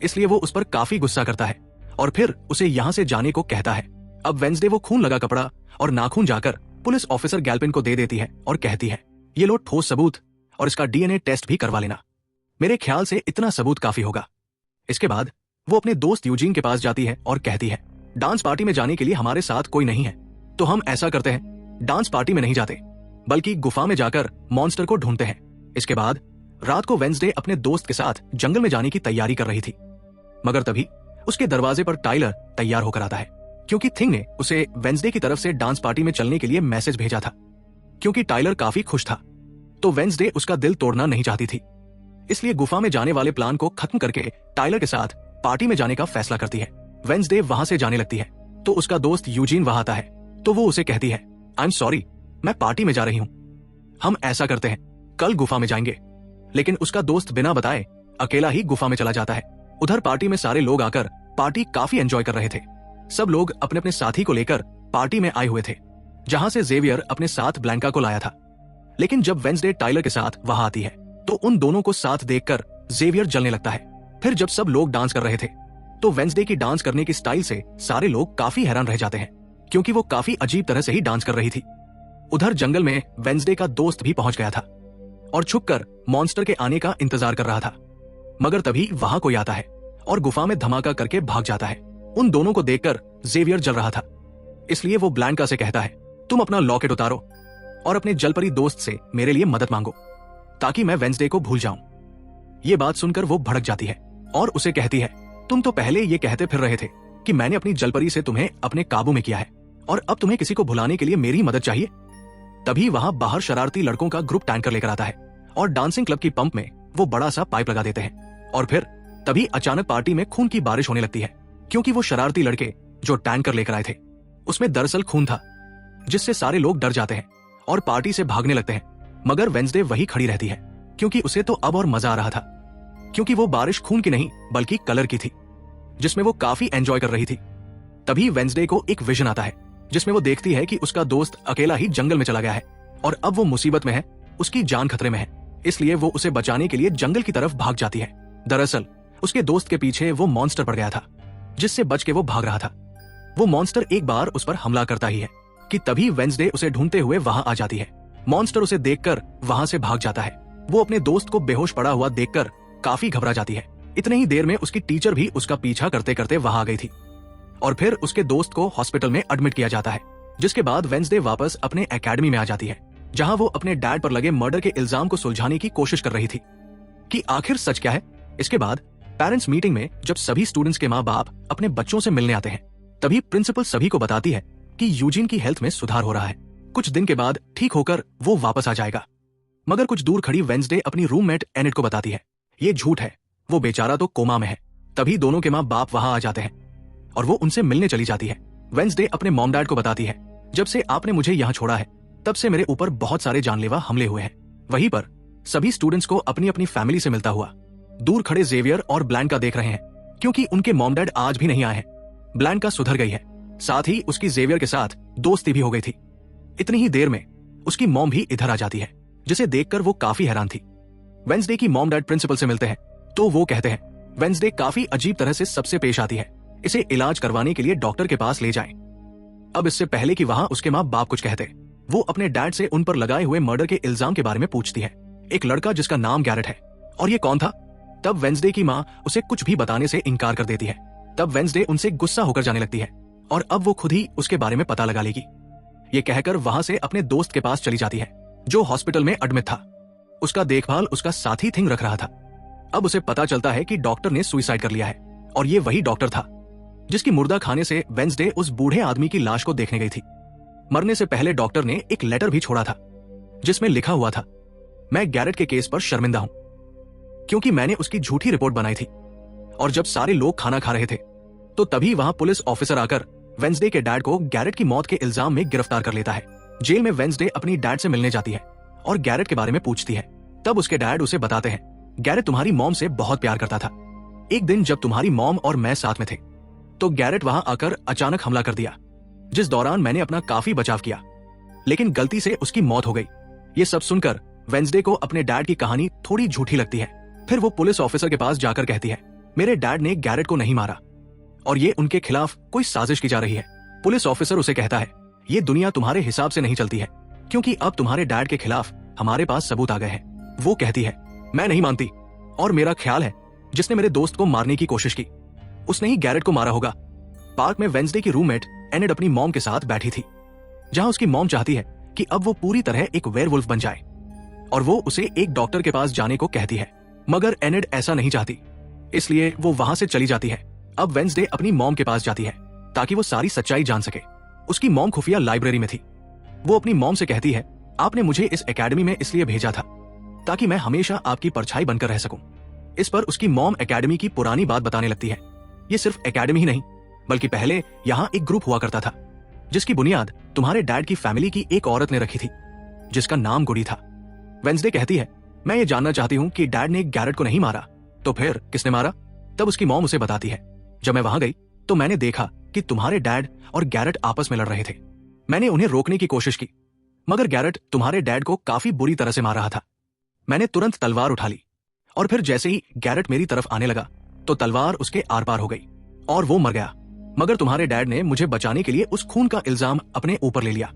इसलिए वो उस पर काफी गुस्सा करता है और फिर उसे यहां से जाने को कहता है। अब वेंसडे वो खून लगा कपड़ा और नाखून जाकर पुलिस ऑफिसर गैल्पिन को दे देती है और कहती है, ये लो ठोस सबूत और इसका डीएनए टेस्ट भी करवा लेना, मेरे ख्याल से इतना सबूत काफी होगा। इसके बाद वो अपने दोस्त यूजीन के पास जाती है और कहती है, डांस पार्टी में जाने के लिए हमारे साथ कोई नहीं है, तो हम ऐसा करते हैं, डांस पार्टी में नहीं जाते बल्कि गुफा में जाकर मॉन्स्टर को ढूंढते हैं। इसके बाद रात को वेंसडे अपने दोस्त के साथ जंगल में जाने की तैयारी कर रही थी, मगर तभी उसके दरवाजे पर टाइलर तैयार होकर आता है, क्योंकि थिंग ने उसे वेंसडे की तरफ से डांस पार्टी में चलने के लिए मैसेज भेजा था। क्योंकि टाइलर काफी खुश था तो वेंसडे उसका दिल तोड़ना नहीं चाहती थी, इसलिए गुफा में जाने वाले प्लान को खत्म करके टाइलर के साथ पार्टी में जाने का फैसला करती है। वेंसडे वहां से जाने लगती है तो उसका दोस्त यूजीन वहां आता है, तो वो उसे कहती है, आई एम सॉरी, मैं पार्टी में जा रही हूं, हम ऐसा करते हैं, कल गुफा में जाएंगे। लेकिन उसका दोस्त बिना बताए अकेला ही गुफा में चला जाता है। उधर पार्टी में सारे लोग आकर पार्टी काफी एंजॉय कर रहे थे। सब लोग अपने अपने साथी को लेकर पार्टी में आए हुए थे, जहां से जेवियर अपने साथ ब्लैंका को लाया था। लेकिन जब वेंसडे टाइलर के साथ वहां आती है तो उन दोनों को साथ देखकर जेवियर जलने लगता है। फिर जब सब लोग डांस कर रहे थे तो वेंसडे की डांस करने की स्टाइल से सारे लोग काफी हैरान रह जाते हैं, क्योंकि वो काफी अजीब तरह से ही डांस कर रही थी। उधर जंगल में वेंसडे का दोस्त भी पहुंच गया था और छुपकर मॉन्स्टर के आने का इंतजार कर रहा था। मगर तभी वहां कोई आता है और गुफा में धमाका करके भाग जाता है। उन दोनों को देखकर जेवियर जल रहा था, इसलिए वो ब्लैंका से कहता है, तुम अपना लॉकेट उतारो और अपने जलपरी दोस्त से मेरे लिए मदद मांगो ताकि मैं वेंसडे को भूल जाऊं। ये बात सुनकर वो भड़क जाती है और उसे कहती है, तुम तो पहले ये कहते फिर रहे थे कि मैंने अपनी जलपरी से तुम्हें अपने काबू में किया है और अब तुम्हें किसी को भुलाने के लिए मेरी मदद चाहिए। तभी वहां बाहर शरारती लड़कों का ग्रुप टैंकर लेकर आता है और डांसिंग क्लब की पंप में वो बड़ा सा पाइप लगा देते हैं। और फिर तभी अचानक पार्टी में खून की बारिश होने लगती है, क्योंकि वो शरारती लड़के जो टैंकर लेकर आए थे उसमें दरअसल खून था, जिससे सारे लोग डर जाते हैं और पार्टी से भागने लगते हैं। मगर वेंसडे वही खड़ी रहती है, क्योंकि उसे तो अब और मजा आ रहा था, क्योंकि वो बारिश खून की नहीं बल्कि कलर की थी, जिसमें वो काफी एंजॉय कर रही थी। तभी वेंसडे को एक विजन आता है जिसमें वो देखती है कि उसका दोस्त अकेला ही जंगल में चला गया है और अब वो मुसीबत में है, उसकी जान खतरे में है, इसलिए वो उसे बचाने के लिए जंगल की तरफ भाग जाती है। दरअसल उसके दोस्त के पीछे वो मॉन्स्टर पड़ गया था, जिससे बच के वो भाग रहा था। वो मॉन्स्टर एक बार उस पर हमला करता ही है कि तभी वेंसडे उसे ढूंढते हुए वहां आ जाती है। मॉन्स्टर उसे देखकर वहां से भाग जाता है। वो अपने दोस्त को बेहोश पड़ा हुआ देखकर काफी घबरा जाती है। इतने ही देर में उसकी टीचर भी उसका पीछा करते करते वहां आ गई थी और फिर उसके दोस्त को हॉस्पिटल में एडमिट किया जाता है। जिसके बाद वेंसडे वापस अपने एकेडमी में आ जाती है, जहां वो अपने डैड पर लगे मर्डर के इल्जाम को सुलझाने की कोशिश कर रही थी कि आखिर सच क्या है। इसके बाद पेरेंट्स मीटिंग में जब सभी स्टूडेंट्स के माँ बाप अपने बच्चों से मिलने आते हैं, तभी प्रिंसिपल सभी को बताती है कि यूजीन की हेल्थ में सुधार हो रहा है, कुछ दिन के बाद ठीक होकर वो वापस आ जाएगा। मगर कुछ दूर खड़ी वेंसडे अपनी रूममेट एनिट को बताती है, ये झूठ है, वो बेचारा तो कोमा में है। तभी दोनों के माँ बाप वहां आ जाते हैं और वो उनसे मिलने चली जाती है। वेंसडे अपने मॉम डैड को बताती है, जब से आपने मुझे यहाँ छोड़ा है तब से मेरे ऊपर बहुत सारे जानलेवा हमले हुए हैं। वहीं पर सभी स्टूडेंट्स को अपनी अपनी फैमिली से मिलता हुआ दूर खड़े जेवियर और ब्लैंका देख रहे हैं, क्योंकि उनके मॉम डैड आज भी नहीं आए हैं। ब्लैंका सुधर गई है, साथ ही उसकी जेवियर के साथ दोस्ती भी हो गई थी। इतनी ही देर में उसकी मॉम भी इधर आ जाती है, जिसे देखकर वो काफी हैरान थी। वेंसडे की मॉम डैड प्रिंसिपल से मिलते हैं तो वो कहते हैं वेंसडे काफी अजीब तरह से सबसे पेश आती है, इसे इलाज करवाने के लिए डॉक्टर के पास ले जाएं। अब इससे पहले कि वहां उसके माँ बाप कुछ कहते, वो अपने डैड से उन पर लगाए हुए मर्डर के इल्जाम के बारे में पूछती है। एक लड़का जिसका नाम गैरेट है, और ये कौन था? तब वेंसडे की माँ उसे कुछ भी बताने से इनकार कर देती है। तब वेंसडे उनसे गुस्सा होकर जाने लगती है और अब वो खुद ही उसके बारे में पता लगा लेगी। ये कहकर वहां से अपने दोस्त के पास चली जाती है, जो हॉस्पिटल में एडमिट था। उसका देखभाल उसका साथी थिंग रख रहा था। अब उसे पता चलता है कि डॉक्टर ने सुसाइड कर लिया है और ये वही डॉक्टर था जिसकी मुर्दा खाने से वेंसडे उस बूढ़े आदमी की लाश को देखने गई थी। मरने से पहले डॉक्टर ने एक लेटर भी छोड़ा था जिसमें लिखा हुआ था, मैं गैरेट के केस पर शर्मिंदा हूं, क्योंकि मैंने उसकी झूठी रिपोर्ट बनाई थी। और जब सारे लोग खाना खा रहे थे तो तभी वहां पुलिस ऑफिसर आकर वेंसडे के डैड को गैरेट की मौत के इल्जाम में गिरफ्तार कर लेता है। जेल में वेंसडे अपनी डैड से मिलने जाती है और गैरेट के बारे में पूछती है। तब उसके डैड उसे बताते हैं, गैरेट तुम्हारी मॉम से बहुत प्यार करता था। एक दिन जब तुम्हारी मॉम और मैं साथ में थे तो गैरेट वहां आकर अचानक हमला कर दिया, जिस दौरान मैंने अपना काफी बचाव किया, लेकिन गलती से उसकी मौत हो गई। ये सब सुनकर वेंसडे को अपने डैड की कहानी थोड़ी झूठी लगती है। फिर वो पुलिस ऑफिसर के पास जाकर कहती है, मेरे डैड ने गैरेट को नहीं मारा और ये उनके खिलाफ कोई साजिश की जा रही है। पुलिस ऑफिसर उसे कहता है, ये दुनिया तुम्हारे हिसाब से नहीं चलती है, क्योंकि अब तुम्हारे डैड के खिलाफ हमारे पास सबूत आ गए हैं। वो कहती है, मैं नहीं मानती, और मेरा ख्याल है जिसने मेरे दोस्त को मारने की कोशिश की उसने ही गैरेट को मारा होगा। पार्क में वेंसडे की रूममेट एनेड अपनी मॉम के साथ बैठी थी, जहां उसकी मॉम चाहती है कि अब वो पूरी तरह एक वेयरवुल्फ बन जाए और वो उसे एक डॉक्टर के पास जाने को कहती है, मगर एनेड ऐसा नहीं चाहती, इसलिए वो वहां से चली जाती है। अब वेंसडे अपनी मॉम के पास जाती है ताकि वो सारी सच्चाई जान सके। उसकी मॉम खुफिया लाइब्रेरी में थी। वो अपनी मॉम से कहती है, आपने मुझे इस एकेडमी में इसलिए भेजा था ताकि मैं हमेशा आपकी परछाई बनकर रह सकूं। इस पर उसकी मॉम एकेडमी की पुरानी बात बताने लगती है। ये सिर्फ एकेडमी ही नहीं, बल्कि पहले यहाँ एक ग्रुप हुआ करता था जिसकी बुनियाद तुम्हारे डैड की फैमिली की एक औरत ने रखी थी, जिसका नाम गुडी था। वेंसडे कहती है, मैं ये जानना चाहती हूँ कि डैड ने गैरेट को नहीं मारा तो फिर किसने मारा? तब उसकी मॉम उसे बताती है, जब मैं वहां गई तो मैंने देखा कि तुम्हारे डैड और गैरेट आपस में लड़ रहे थे। मैंने उन्हें रोकने की कोशिश की, मगर गैरेट तुम्हारे डैड को काफी बुरी तरह से मार रहा था। मैंने तुरंत तलवार उठा ली और फिर जैसे ही गैरेट मेरी तरफ आने लगा तो तलवार उसके आर पार हो गई और वो मर गया, मगर तुम्हारे डैड ने मुझे बचाने के लिए उस खून का इल्जाम अपने ऊपर ले लिया।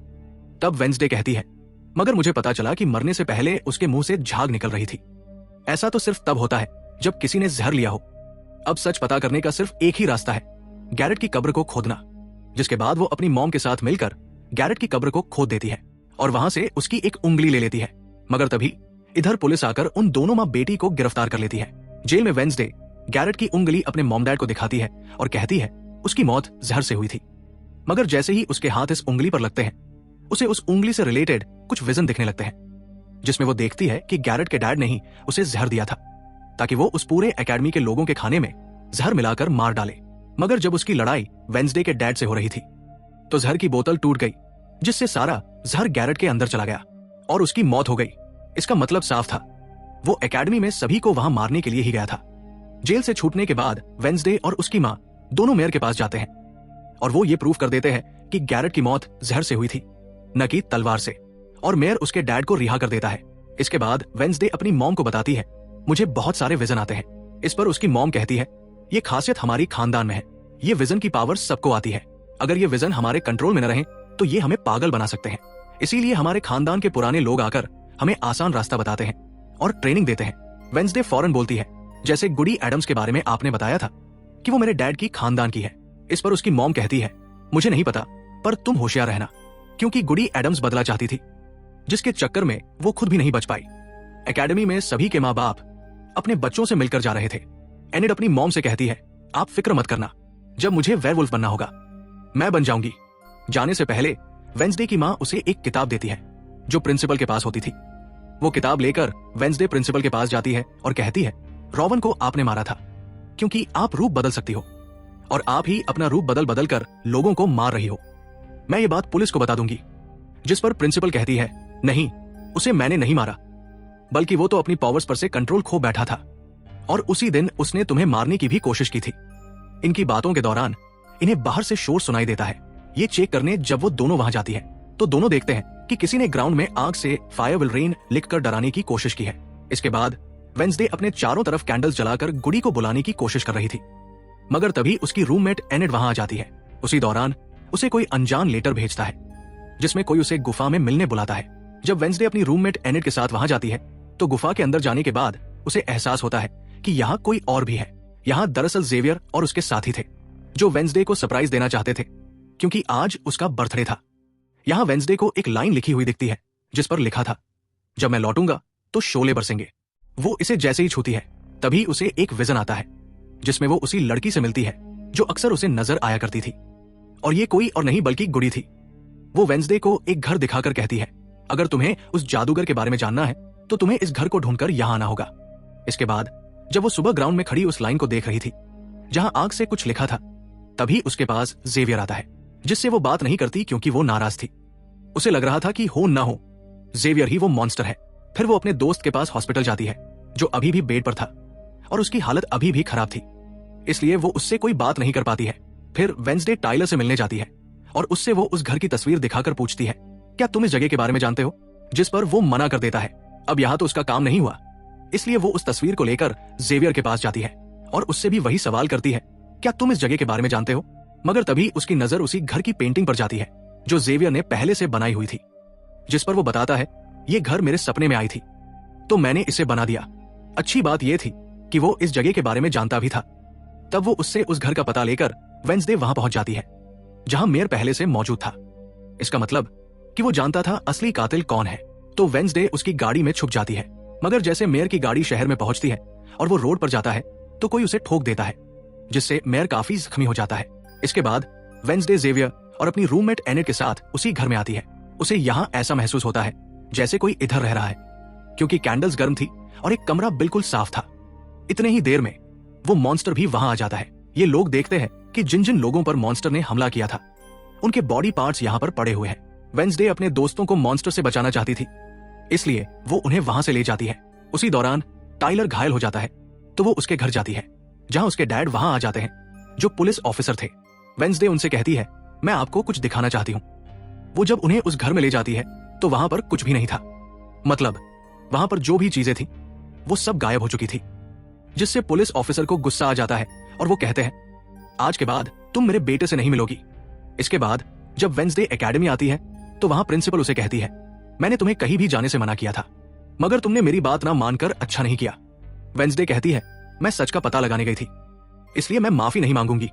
तब वेंसडे कहती है, मगर मुझे पता चला कि मरने से पहले उसके मुंह से झाग निकल रही थी। ऐसा तो सिर्फ तब होता है जब किसी ने जहर लिया हो। अब सच पता करने का सिर्फ एक ही रास्ता है, गैरेट की कब्र को खोदना। जिसके बाद वो अपनी मॉम के साथ मिलकर गैरेट की कब्र को खोद देती है और वहां से उसकी एक उंगली ले लेती है। मगर तभी इधर पुलिस आकर उन दोनों माँ बेटी को गिरफ्तार कर लेती है। जेल में वेंसडे गैरेट की उंगली अपने मॉम डैड को दिखाती है और कहती है उसकी मौत जहर से हुई थी। मगर जैसे ही उसके हाथ इस उंगली पर लगते हैं, उसे उस उंगली से रिलेटेड कुछ विजन दिखने लगते हैं, जिसमें वो देखती है कि गैरेट के डैड ने ही उसे जहर दिया था ताकि वो उस पूरे एकेडमी के लोगों के खाने में जहर मिलाकर मार डाले। मगर जब उसकी लड़ाई वेंसडे के डैड से हो रही थी तो जहर की बोतल टूट गई, जिससे सारा जहर गैरेट के अंदर चला गया और उसकी मौत हो गई। इसका मतलब साफ था, वो एकेडमी में सभी को वहां मारने के लिए ही गया था। जेल से छूटने के बाद वेंसडे और उसकी मां दोनों मेयर के पास जाते हैं और वो ये प्रूफ कर देते हैं कि गैरेट की मौत जहर से हुई थी, न कि तलवार से, और मेयर उसके डैड को रिहा कर देता है। इसके बाद वेंसडे अपनी मॉम को बताती है, मुझे बहुत सारे विजन आते हैं। इस पर उसकी मॉम कहती है, ये खासियत हमारी खानदान में है, ये विजन की पावर सबको आती है। अगर ये विजन हमारे कंट्रोल में न रहे तो ये हमें पागल बना सकते हैं। इसीलिए हमारे खानदान के पुराने लोग आकर हमें आसान रास्ता बताते हैं और ट्रेनिंग देते हैं। वेंसडे फौरन बोलती है, जैसे गुडी एडम्स के बारे में आपने बताया था कि वो मेरे डैड की खानदान की है। इस पर उसकी मॉम कहती है, मुझे नहीं पता, पर तुम होशियार रहना, क्योंकि गुडी एडम्स बदला चाहती थी, जिसके चक्कर में वो खुद भी नहीं बच पाई। एकेडमी में सभी के माँ बाप अपने बच्चों से मिलकर जा रहे थे। एनेड अपनी मॉम से कहती है, आप फिक्र मत करना, जब मुझे वेयरवुल्फ बनना होगा मैं बन जाऊंगी। जाने से पहले वेंसडे की माँ उसे एक किताब देती है जो प्रिंसिपल के पास होती थी। वो किताब लेकर वेंसडे प्रिंसिपल के पास जाती है और कहती है, रॉवन को आपने मारा था क्योंकि आप रूप बदल सकती हो और आप ही अपना रूप बदल बदल कर लोगों को मार रही हो। मैं ये बात पुलिस को बता दूंगी। जिस पर प्रिंसिपल कहती है, नहीं, उसे मैंने नहीं मारा, बल्कि वो तो अपनी पावर्स पर से कंट्रोल खो बैठा था और उसी दिन उसने तुम्हें मारने की भी कोशिश की थी। इनकी बातों के दौरान इन्हें बाहर से शोर सुनाई देता है। ये चेक करने जब वो दोनों वहां जाती है तो दोनों देखते हैं कि किसी ने ग्राउंड में आग से फायर विल रेन लिखकर डराने की कोशिश की है। इसके बाद वेंसडे अपने चारों तरफ कैंडल्स जलाकर गुडी को बुलाने की कोशिश कर रही थी, मगर तभी उसकी रूममेट एनेड वहां आ जाती है। उसी दौरान उसे कोई अनजान लेटर भेजता है जिसमें कोई उसे गुफा में मिलने बुलाता है। जब वेंसडे अपनी रूममेट एनेड के साथ वहां जाती है तो गुफा के अंदर जाने के बाद उसे एहसास होता है कि यहाँ कोई और भी है। यहाँ दरअसल जेवियर और उसके साथी थे जो वेंसडे को सरप्राइज देना चाहते थे क्योंकि आज उसका बर्थडे था। यहाँ वेंसडे को एक लाइन लिखी हुई दिखती है जिस पर लिखा था, जब मैं लौटूंगा तो शोले बरसेंगे। वो इसे जैसे ही छूती है तभी उसे एक विजन आता है जिसमें वो उसी लड़की से मिलती है जो अक्सर उसे नजर आया करती थी, और ये कोई और नहीं बल्कि गुडी थी। वो वेंसडे को एक घर दिखाकर कहती है, अगर तुम्हें उस जादूगर के बारे में जानना है तो तुम्हें इस घर को ढूंढकर यहां आना होगा। इसके बाद जब वो सुबह ग्राउंड में खड़ी उस लाइन को देख रही थी जहां आग से कुछ लिखा था, तभी उसके पास जेवियर आता है, जिससे वो बात नहीं करती क्योंकि वो नाराज थी। उसे लग रहा था कि हो ना हो जेवियर ही वो मॉन्स्टर है। फिर वो अपने दोस्त के पास हॉस्पिटल जाती है जो अभी भी बेड पर था और उसकी हालत अभी भी खराब थी, इसलिए वो उससे कोई बात नहीं कर पाती है। फिर वेंसडे टाइलर से मिलने जाती है और उससे वो उस घर की तस्वीर दिखाकर पूछती है, क्या तुम इस जगह के बारे में जानते हो? जिस पर वो मना कर देता है। अब यहां तो उसका काम नहीं हुआ, इसलिए वो उस तस्वीर को लेकर जेवियर के पास जाती है और उससे भी वही सवाल करती है, क्या तुम इस जगह के बारे में जानते हो? मगर तभी उसकी नजर उसी घर की पेंटिंग पर जाती है जो जेवियर ने पहले से बनाई हुई थी, जिस पर वो बताता है, ये घर मेरे सपने में आई थी तो मैंने इसे बना दिया। अच्छी बात यह थी कि वो इस जगह के बारे में जानता भी था। तब वो उससे उस घर का पता लेकर वेंसडे वहां पहुंच जाती है जहां मेयर पहले से मौजूद था। इसका मतलब कि वो जानता था असली कातिल कौन है। तो वेंसडे उसकी गाड़ी में छुप जाती है, मगर जैसे मेयर की गाड़ी शहर में पहुंचती है और वो रोड पर जाता है तो कोई उसे ठोक देता है, जिससे मेयर काफी जख्मी हो जाता है। इसके बाद वेंसडे जेवियर और अपनी रूममेट एनेट के साथ उसी घर में आती है। उसे यहाँ ऐसा महसूस होता है जैसे कोई इधर रह रहा है, क्योंकि कैंडल्स गर्म थी और एक कमरा बिल्कुल साफ था। इतने ही देर में वो मॉन्स्टर भी वहां आ जाता है। ये लोग देखते हैं कि जिन जिन लोगों पर मॉन्स्टर ने हमला किया था उनके बॉडी पार्ट्स यहाँ पर पड़े हुए हैं। वेंसडे अपने दोस्तों को मॉन्स्टर से बचाना चाहती थी, इसलिए वो उन्हें वहां से ले जाती है। उसी दौरान टाइलर घायल हो जाता है तो वो उसके घर जाती है जहां उसके डैड वहां आ जाते हैं जो पुलिस ऑफिसर थे। वेंसडे उनसे कहती है, मैं आपको कुछ दिखाना चाहती हूँ। वो जब उन्हें उस घर में ले जाती है तो वहां पर कुछ भी नहीं था, मतलब वहां पर जो भी चीजें थी वो सब गायब हो चुकी थी, जिससे पुलिस ऑफिसर को गुस्सा आ जाता है और वो कहते हैं, आज के बाद तुम मेरे बेटे से नहीं मिलोगी। इसके बाद जब वेंसडे एकेडमी आती है तो वहां प्रिंसिपल उसे कहती है, मैंने तुम्हें कहीं भी जाने से मना किया था, मगर तुमने मेरी बात ना मानकर अच्छा नहीं किया। वेंसडे कहती है, मैं सच का पता लगाने गई थी, इसलिए मैं माफी नहीं मांगूंगी,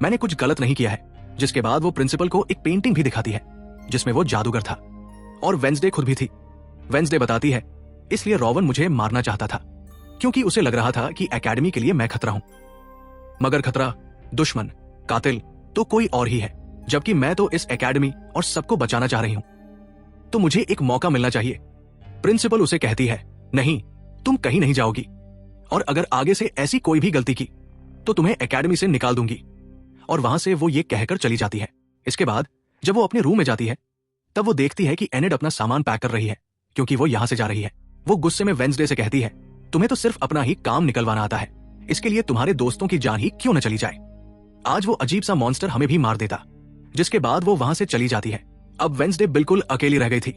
मैंने कुछ गलत नहीं किया है। जिसके बाद वो प्रिंसिपल को एक पेंटिंग भी दिखाती है जिसमें वो जादूगर था और वेंसडे खुद भी थी। वेंसडे बताती है, इसलिए रॉवन मुझे मारना चाहता था क्योंकि उसे लग रहा था कि एकेडमी के लिए मैं खतरा हूं, मगर खतरा, दुश्मन, कातिल तो कोई और ही है, जबकि मैं तो इस एकेडमी और सबको बचाना चाह रही हूं, तो मुझे एक मौका मिलना चाहिए। प्रिंसिपल उसे कहती है, नहीं, तुम कहीं नहीं जाओगी और अगर आगे से ऐसी कोई भी गलती की तो तुम्हें एकेडमी से निकाल दूंगी। और वहां से वो ये कहकर चली जाती है। इसके बाद जब वो अपने रूम में जाती है तब वो देखती है कि एनेड अपना सामान पैक कर रही है क्योंकि वो यहां से जा रही है। वो गुस्से में वेंसडे से कहती है, तुम्हें तो सिर्फ अपना ही काम निकलवाना आता है, इसके लिए तुम्हारे दोस्तों की जान ही क्यों न चली जाए। आज वो अजीब सा मॉन्स्टर हमें भी मार देता। जिसके बाद वो वहां से चली जाती है। अब वेंसडे बिल्कुल अकेली रह गई थी,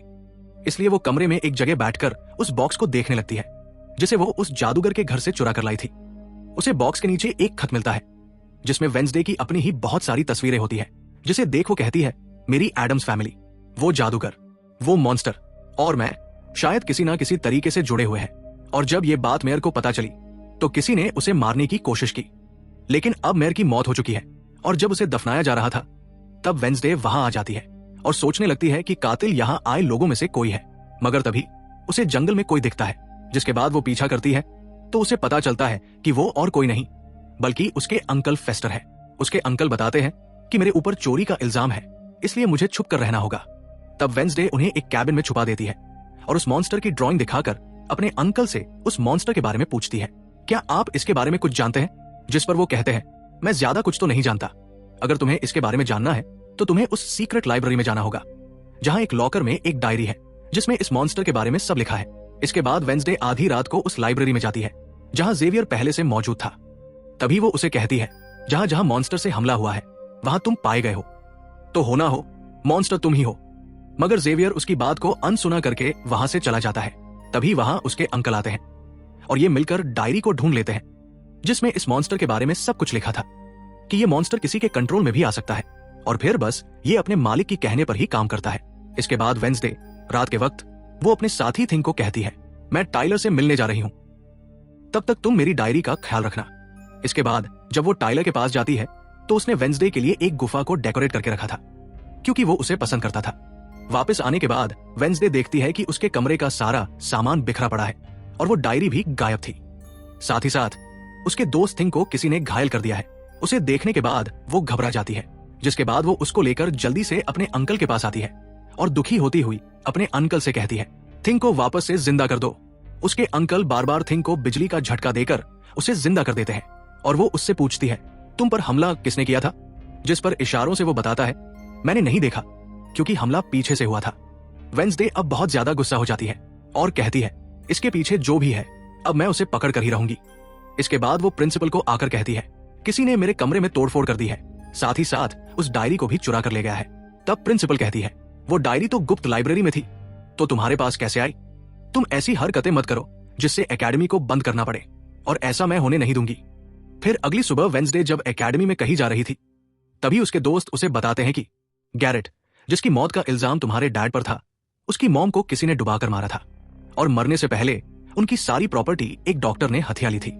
इसलिए वो कमरे में एक जगह बैठकर उस बॉक्स को देखने लगती है जिसे वो उस जादूगर के घर से चुरा कर लाई थी। उसे बॉक्स के नीचे एक खत मिलता है जिसमें वेंसडे की अपनी ही बहुत सारी तस्वीरें होती है, जिसे देख वो कहती है, मेरी एडम्स फैमिली, वो जादूगर, वो मॉन्स्टर और मैं शायद किसी ना किसी तरीके से जुड़े हुए हैं। और जब ये बात मेयर को पता चली तो किसी ने उसे मारने की कोशिश की, लेकिन अब मेयर की मौत हो चुकी है और जब उसे दफनाया जा रहा था तब वेंसडे वहां आ जाती है और सोचने लगती है कि कातिल यहां आए लोगों में से कोई है। मगर तभी उसे जंगल में कोई दिखता है, जिसके बाद वो पीछा करती है तो उसे पता चलता है कि वो और कोई नहीं बल्कि उसके अंकल फेस्टर है। उसके अंकल बताते हैं कि मेरे ऊपर चोरी का इल्जाम है, इसलिए मुझे छुप कर रहना होगा। तब वेंसडे उन्हें एक कैबिन में छुपा देती है और उस मॉन्स्टर की ड्राइंग दिखाकर अपने अंकल से उस मॉन्स्टर के बारे में पूछती है, क्या आप इसके बारे में कुछ जानते हैं? जिस पर वो कहते हैं, मैं ज्यादा कुछ तो नहीं जानता, अगर तुम्हें इसके बारे में जानना है तो तुम्हें उस सीक्रेट लाइब्रेरी में जाना होगा जहां एक लॉकर में एक डायरी है जिसमें इस मॉन्स्टर के बारे में सब लिखा है। इसके बाद वेंसडे आधी रात को उस लाइब्रेरी में जाती है जहां जेवियर पहले से मौजूद था। तभी वो उसे कहती है, जहां जहां मॉन्स्टर से हमला हुआ है वहां तुम पाए गए हो, तो होना हो मॉन्स्टर तुम ही हो। मगर जेवियर उसकी बात को अनसुना करके वहां से चला जाता है। तभी वहां उसके अंकल आते हैं और ये मिलकर डायरी को ढूंढ लेते हैं जिसमें इस मॉन्स्टर के बारे में सब कुछ लिखा था कि ये मॉन्स्टर किसी के कंट्रोल में भी आ सकता है और फिर बस ये अपने मालिक की कहने पर ही काम करता है। इसके बाद वेंसडे रात के वक्त वो अपने साथी थिंग को कहती है, मैं टाइलर से मिलने जा रही हूं, तब तक तुम मेरी डायरी का ख्याल रखना। इसके बाद जब वो टाइलर के पास जाती है तो उसने वेंसडे के लिए एक गुफा को डेकोरेट करके रखा था क्योंकि वो उसे पसंद करता था। वापस आने के बाद वेंसडे देखती है कि उसके कमरे का सारा सामान बिखरा पड़ा है और वो डायरी भी गायब थी। साथ ही साथ उसके दोस्त थिंग को किसी ने घायल कर दिया है। उसे देखने के बाद वो घबरा जाती है, जिसके बाद वो उसको लेकर जल्दी से अपने अंकल के पास आती है और दुखी होती हुई अपने अंकल से कहती है, थिंग को वापस से जिंदा कर दो उसके अंकल बार बार थिंग को बिजली का झटका देकर उसे जिंदा कर देते हैं और वो उससे पूछती है, तुम पर हमला किसने किया था? जिस पर इशारों से वो बताता है, मैंने नहीं देखा क्योंकि हमला पीछे से हुआ था। वेंसडे अब बहुत ज्यादा गुस्सा हो जाती है और कहती है, इसके पीछे जो भी है अब मैं उसे पकड़ कर ही रहूंगी। इसके बाद वो प्रिंसिपल को आकर कहती है, किसी ने मेरे कमरे में तोड़फोड़ कर दी है, साथ ही साथ उस डायरी को भी चुरा कर ले गया है। तब प्रिंसिपल कहती है, वो डायरी तो गुप्त लाइब्रेरी में थी, तो तुम्हारे पास कैसे आई? तुम ऐसी हरकतें मत करो जिससे एकेडमी को बंद करना पड़े, और ऐसा मैं होने नहीं दूंगी। फिर अगली सुबह वेंसडे जब एकेडमी में कहीं जा रही थी, तभी उसके दोस्त उसे बताते हैं कि गैरेट, जिसकी मौत का इल्जाम तुम्हारे डैड पर था, उसकी मॉम को किसी ने डुबाकर मारा था और मरने से पहले उनकी सारी प्रॉपर्टी एक डॉक्टर ने हथिया ली थी।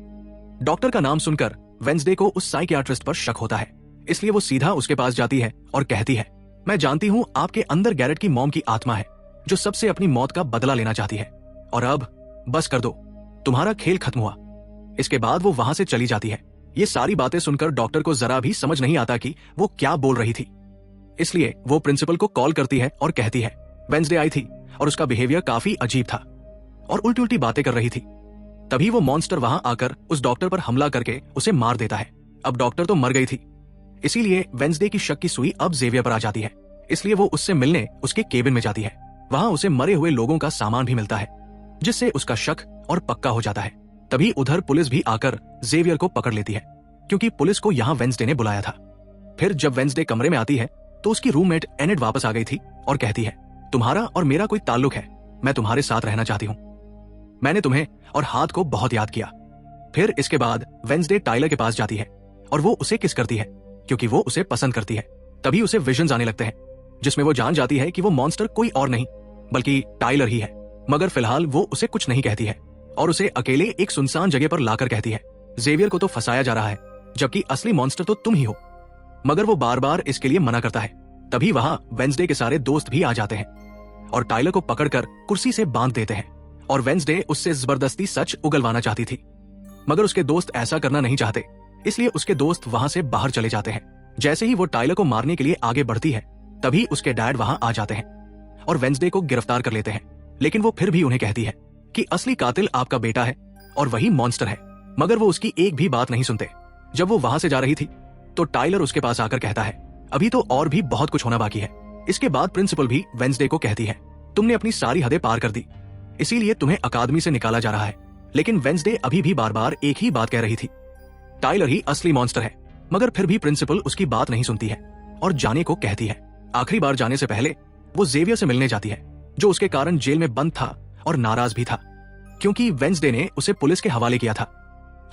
डॉक्टर का नाम सुनकर वेंसडे को उस साइकियाट्रिस्ट पर शक होता है, इसलिए वो सीधा उसके पास जाती है और कहती है, मैं जानती हूं आपके अंदर गैरेट की मॉम की आत्मा है जो सबसे अपनी मौत का बदला लेना चाहती है, और अब बस कर दो, तुम्हारा खेल खत्म हुआ। इसके बाद वो वहां से चली जाती है। ये सारी बातें सुनकर डॉक्टर को जरा भी समझ नहीं आता कि वो क्या बोल रही थी, इसलिए वो प्रिंसिपल को कॉल करती है और कहती है, वेंसडे आई थी और उसका बिहेवियर काफी अजीब था और उल्टी उल्टी बातें कर रही थी। तभी वो मॉन्स्टर वहां आकर उस डॉक्टर पर हमला करके उसे मार देता है। अब डॉक्टर तो मर गई थी, इसीलिए वेंसडे की शक की सुई अब जेवियर पर आ जाती है, इसलिए वो उससे मिलने उसके केबिन में जाती है। वहां उसे मरे हुए लोगों का सामान भी मिलता है, जिससे उसका शक और पक्का हो जाता है। तभी उधर पुलिस भी आकर जेवियर को पकड़ लेती है, क्योंकि पुलिस को यहाँ वेंसडे ने बुलाया था। फिर जब वेंसडे कमरे में आती है तो उसकी रूममेट एनेट वापस आ गई थी और कहती है, तुम्हारा और मेरा कोई ताल्लुक है, मैं तुम्हारे साथ रहना चाहती हूँ, मैंने तुम्हें और हाथ को बहुत याद किया। फिर इसके बाद वेंसडे टाइलर के पास जाती है और वो उसे किस करती है, क्योंकि वो उसे पसंद करती है। तभी उसे विजन्स आने लगते हैं, जिसमें वो जान जाती है कि वो मॉन्स्टर कोई और नहीं बल्कि टाइलर ही है। मगर फिलहाल वो उसे कुछ नहीं कहती है और उसे अकेले एक सुनसान जगह पर लाकर कहती है, जेवियर को तो फंसाया जा रहा है, जबकि असली मॉन्स्टर तो तुम ही हो। मगर वो बार बार इसके लिए मना करता है। तभी वहां वेंसडे के सारे दोस्त भी आ जाते हैं और टाइलर को पकड़कर कुर्सी से बांध देते हैं, और वेंसडे उससे जबरदस्ती सच उगलवाना चाहती थी, मगर उसके दोस्त ऐसा करना नहीं चाहते, इसलिए उसके दोस्त वहां से बाहर चले जाते हैं। जैसे ही वो टाइलर को मारने के लिए आगे बढ़ती है, तभी उसके डैड वहां आ जाते हैं और वेंसडे को गिरफ्तार कर लेते हैं। लेकिन वो फिर भी उन्हें कहती है कि असली कातिल आपका बेटा है और वही मॉन्स्टर है, मगर वो उसकी एक भी बात नहीं सुनते। जब वो वहां से जा रही थी तो टाइलर उसके पास आकर कहता है, अभी तो और भी बहुत कुछ होना बाकी है। इसके बाद प्रिंसिपल भी वेंसडे को कहती है, तुमने अपनी सारी हदें पार कर दी, इसीलिए तुम्हें अकादमी से निकाला जा रहा है। लेकिन वेंसडे अभी भी बार बार एक ही बात कह रही थी, टाइलर ही असली मॉन्स्टर है। मगर फिर भी प्रिंसिपल उसकी बात नहीं सुनती है और जाने को कहती है। आखिरी बार जाने से पहले वो जेवियर से मिलने जाती है, जो उसके कारण जेल में बंद था और नाराज भी था, क्योंकि वेंसडे ने उसे पुलिस के हवाले किया था।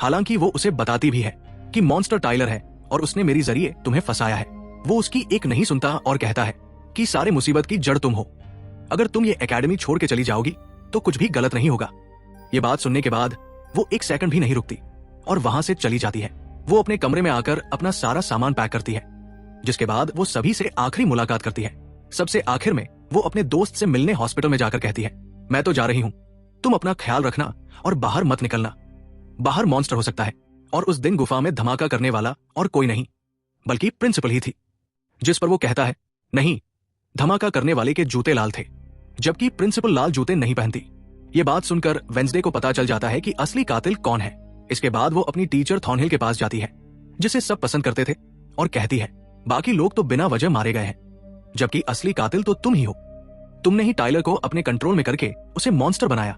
हालांकि वो उसे बताती भी है कि मॉन्स्टर टाइलर है और उसने मेरी जरिए तुम्हें फंसाया है। वो उसकी एक नहीं सुनता और कहता है कि सारे मुसीबत की जड़ तुम हो, अगर तुम ये एकेडमी छोड़ के चली जाओगी तो कुछ भी गलत नहीं होगा। ये बात सुनने के बाद वो एक सेकंड भी नहीं रुकती और वहां से चली जाती है। वो अपने कमरे में आकर अपना सारा सामान पैक करती है, जिसके बाद वो सभी से आखिरी मुलाकात करती है। सबसे आखिर में वो अपने दोस्त से मिलने हॉस्पिटल में जाकर कहती है, मैं तो जा रही हूँ, तुम अपना ख्याल रखना और बाहर मत निकलना, बाहर मॉन्स्टर हो सकता है। और उस दिन गुफा में धमाका करने वाला और कोई नहीं बल्कि प्रिंसिपल ही थी। जिस पर वो कहता है, नहीं, धमाका करने वाले के जूते लाल थे, जबकि प्रिंसिपल लाल जूते नहीं पहनती। ये बात सुनकर वेंसडे को पता चल जाता है कि असली कातिल कौन है। इसके बाद वो अपनी टीचर थॉर्नहिल के पास जाती है, जिसे सब पसंद करते थे, और कहती है, बाकी लोग तो बिना वजह मारे गए हैं, जबकि असली कातिल तो तुम ही हो। तुमने ही टाइलर को अपने कंट्रोल में करके उसे मॉन्स्टर बनाया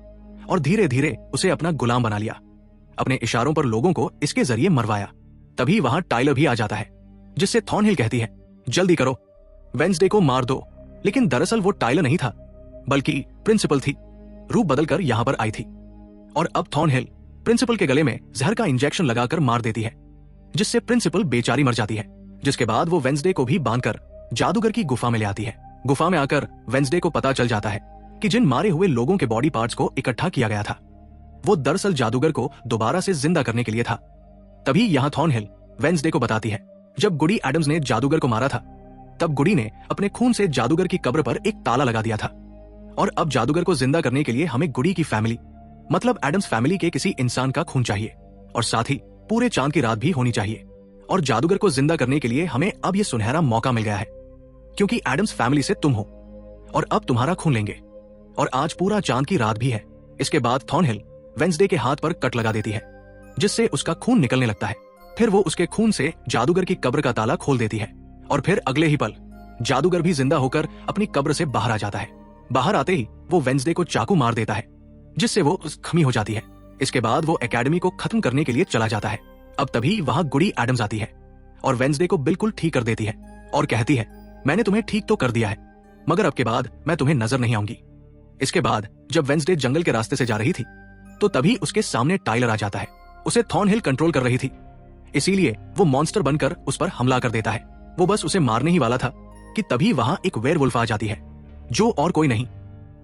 और धीरे धीरे उसे अपना गुलाम बना लिया, अपने इशारों पर लोगों को इसके जरिए मरवाया। तभी वहां टाइलर भी आ जाता है, जिससे थॉर्नहिल कहती है, जल्दी करो, वेंसडे को मार दो। लेकिन दरअसल वो टाइलर नहीं था बल्कि प्रिंसिपल थी, रूप बदलकर यहां पर आई थी। और अब थॉर्नहिल प्रिंसिपल के गले में जहर का इंजेक्शन लगाकर मार देती है, जिससे प्रिंसिपल बेचारी मर जाती है। जिसके बाद वो वेंसडे को भी बांधकर जादूगर की गुफा में ले आती है। गुफा में आकर वेंसडे को पता चल जाता है कि जिन मारे हुए लोगों के बॉडी पार्ट्स को इकट्ठा किया गया था, वो दरअसल जादूगर को दोबारा से जिंदा करने के लिए था। तभी यहाँ थॉर्नहिल वेंसडे को बताती है, जब गुडी एडम्स ने जादूगर को मारा था, तब गुडी ने अपने खून से जादूगर की कब्र पर एक ताला लगा दिया था, और अब जादूगर को जिंदा करने के लिए हमें गुडी की फैमिली, मतलब एडम्स फैमिली के किसी इंसान का खून चाहिए, और साथ ही पूरे चांद की रात भी होनी चाहिए। और जादूगर को जिंदा करने के लिए हमें अब ये सुनहरा मौका मिल गया है, क्योंकि एडम्स फैमिली से तुम हो और अब तुम्हारा खून लेंगे। और आज पूरा चांद की रात भी है, इसके बाद थॉर्नहिल वेंसडे के हाथ पर कट लगा देती है, जिससे उसका खून निकलने लगता है। फिर वो उसके खून से जादूगर की कब्र का ताला खोल देती है और फिर अगले ही पल जादूगर भी जिंदा होकर अपनी कब्र से बाहर आ जाता है। बाहर आते ही वो वेंसडे को चाकू मार देता है, जिससे वो जख्मी हो जाती है। इसके बाद वो एकेडमी को खत्म करने के लिए चला जाता है। अब तभी वहां गुडी एडम्स आती है और वेंसडे को बिल्कुल ठीक कर देती है और कहती है, मैंने तुम्हें ठीक तो कर दिया है, मगर अब के बाद मैं तुम्हें नजर नहीं आऊंगी। इसके बाद जब वेंसडे जंगल के रास्ते से जा रही थी तो तभी उसके सामने टाइलर आ जाता है। उसे थॉर्नहिल कंट्रोल कर रही थी, इसीलिए वो मॉन्स्टर बनकर उस पर हमला कर देता है। वो बस उसे मारने ही वाला था कि तभी वहां एक वेयरवुल्फ आ जाती है, जो और कोई नहीं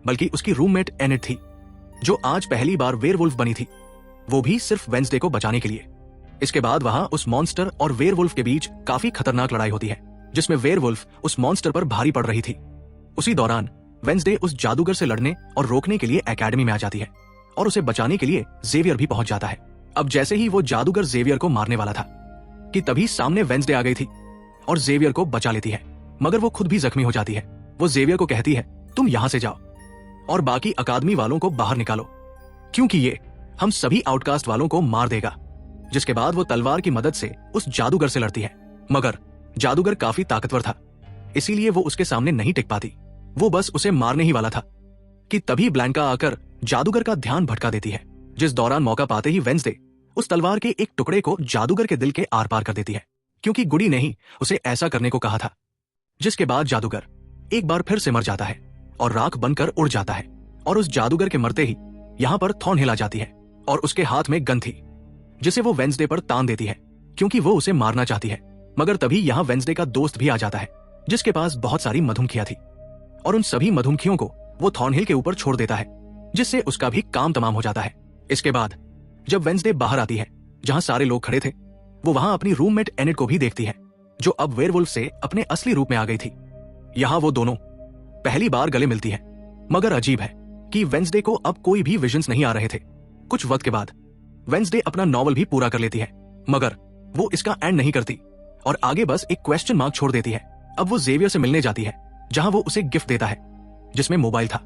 बल्कि उसकी रूममेट एनिट थी, जो आज पहली बार वेयरवुल्फ बनी थी, वो भी सिर्फ वेंसडे को बचाने के लिए। इसके बाद वहां उस मॉन्स्टर और वेयरवुल्फ के बीच काफी खतरनाक लड़ाई होती है, जिसमें वेयरवुल्फ उस मॉन्स्टर पर भारी पड़ रही थी। उसी दौरान वेंसडे उस जादूगर से लड़ने और रोकने के लिए एकेडमी में आ जाती है और उसे बचाने के लिए जेवियर भी पहुंच जाता है। अब जैसे ही वो जादूगर जेवियर को मारने वाला था कि तभी सामने वेंसडे आ गई थी और जेवियर को बचा लेती है, मगर वो खुद भी जख्मी हो जाती है। वो जेवियर को कहती है, तुम यहां से जाओ और बाकी अकादमी वालों को बाहर निकालो, क्योंकि ये हम सभी आउटकास्ट वालों को मार देगा। जिसके बाद वो तलवार की मदद से उस जादूगर से लड़ती है, मगर जादूगर काफी ताकतवर था, इसीलिए वो उसके सामने नहीं टिक पाती। वो बस उसे मारने ही वाला था कि तभी ब्लैंका आकर जादूगर का ध्यान भटका देती है, जिस दौरान मौका पाते ही वेंसडे उस तलवार के एक टुकड़े को जादूगर के दिल के आर पार कर देती है, क्योंकि गुडी ने ही उसे ऐसा करने को कहा था। जिसके बाद जादूगर एक बार फिर से मर जाता है और राख बनकर उड़ जाता है और उस जादूगर के मरते ही यहाँ पर थॉर्नहिल आ जाती है और उसके हाथ में गन थी, जिसे वो वेंसडे पर तान देती है क्योंकि वो उसे मारना चाहती है। मगर तभी यहाँ वेंसडे का दोस्त भी आ जाता है, जिसके पास बहुत सारी मधुमक्खियां थी, और उन सभी मधुमक्खियों को वो थॉर्नहिल के ऊपर छोड़ देता है, जिससे उसका भी काम तमाम हो जाता है। इसके बाद जब वेंसडे बाहर आती है जहां सारे लोग खड़े थे, वो वहां अपनी रूममेट एनिट को भी देखती है, जो अब वेयरवुल्फ से अपने असली रूप में आ गई थी। यहाँ वो दोनों पहली बार गले मिलती है, मगर अजीब है कि वेंसडे को अब कोई भी विजन्स नहीं आ रहे थे। कुछ वक्त के बाद वेंसडे अपना नॉवल भी पूरा कर लेती है, मगर वो इसका एंड नहीं करती और आगे बस एक क्वेश्चन मार्क छोड़ देती है। अब वो जेवियर से मिलने जाती है, जहां वो उसे गिफ्ट देता है, जिसमें मोबाइल था।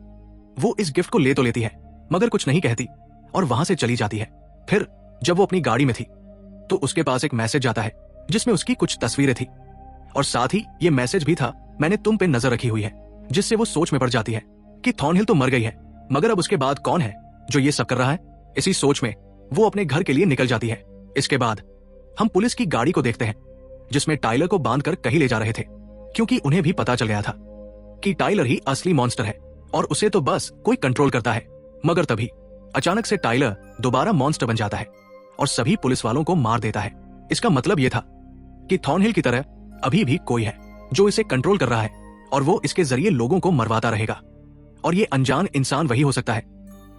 वो इस गिफ्ट को ले तो लेती है, मगर कुछ नहीं कहती और वहां से चली जाती है। फिर जब वो अपनी गाड़ी में थी तो उसके पास एक मैसेज आता है, जिसमें उसकी कुछ तस्वीरें थी और साथ ही ये मैसेज भी था, मैंने तुम पे नजर रखी हुई है। जिससे वो सोच में पड़ जाती है कि थॉर्नहिल तो मर गई है, मगर अब उसके बाद कौन है जो ये सब कर रहा है। इसी सोच में वो अपने घर के लिए निकल जाती है। इसके बाद हम पुलिस की गाड़ी को देखते हैं, जिसमें टाइलर को बांधकर कहीं ले जा रहे थे, क्योंकि उन्हें भी पता चल गया था कि टाइलर ही असली मॉन्स्टर है और उसे तो बस कोई कंट्रोल करता है। मगर तभी अचानक से टाइलर दोबारा मॉन्स्टर बन जाता है और सभी पुलिस वालों को मार देता है। इसका मतलब यह था कि थॉर्नहिल की तरह अभी भी कोई है जो इसे कंट्रोल कर रहा है और वो इसके जरिए लोगों को मरवाता रहेगा। और ये अनजान इंसान वही हो सकता है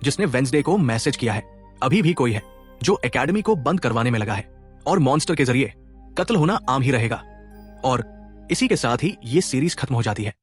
जिसने वेंसडे को मैसेज किया है। अभी भी कोई है जो एकेडमी को बंद करवाने में लगा है और मॉन्स्टर के जरिए कत्ल होना आम ही रहेगा। और इसी के साथ ही ये सीरीज खत्म हो जाती है।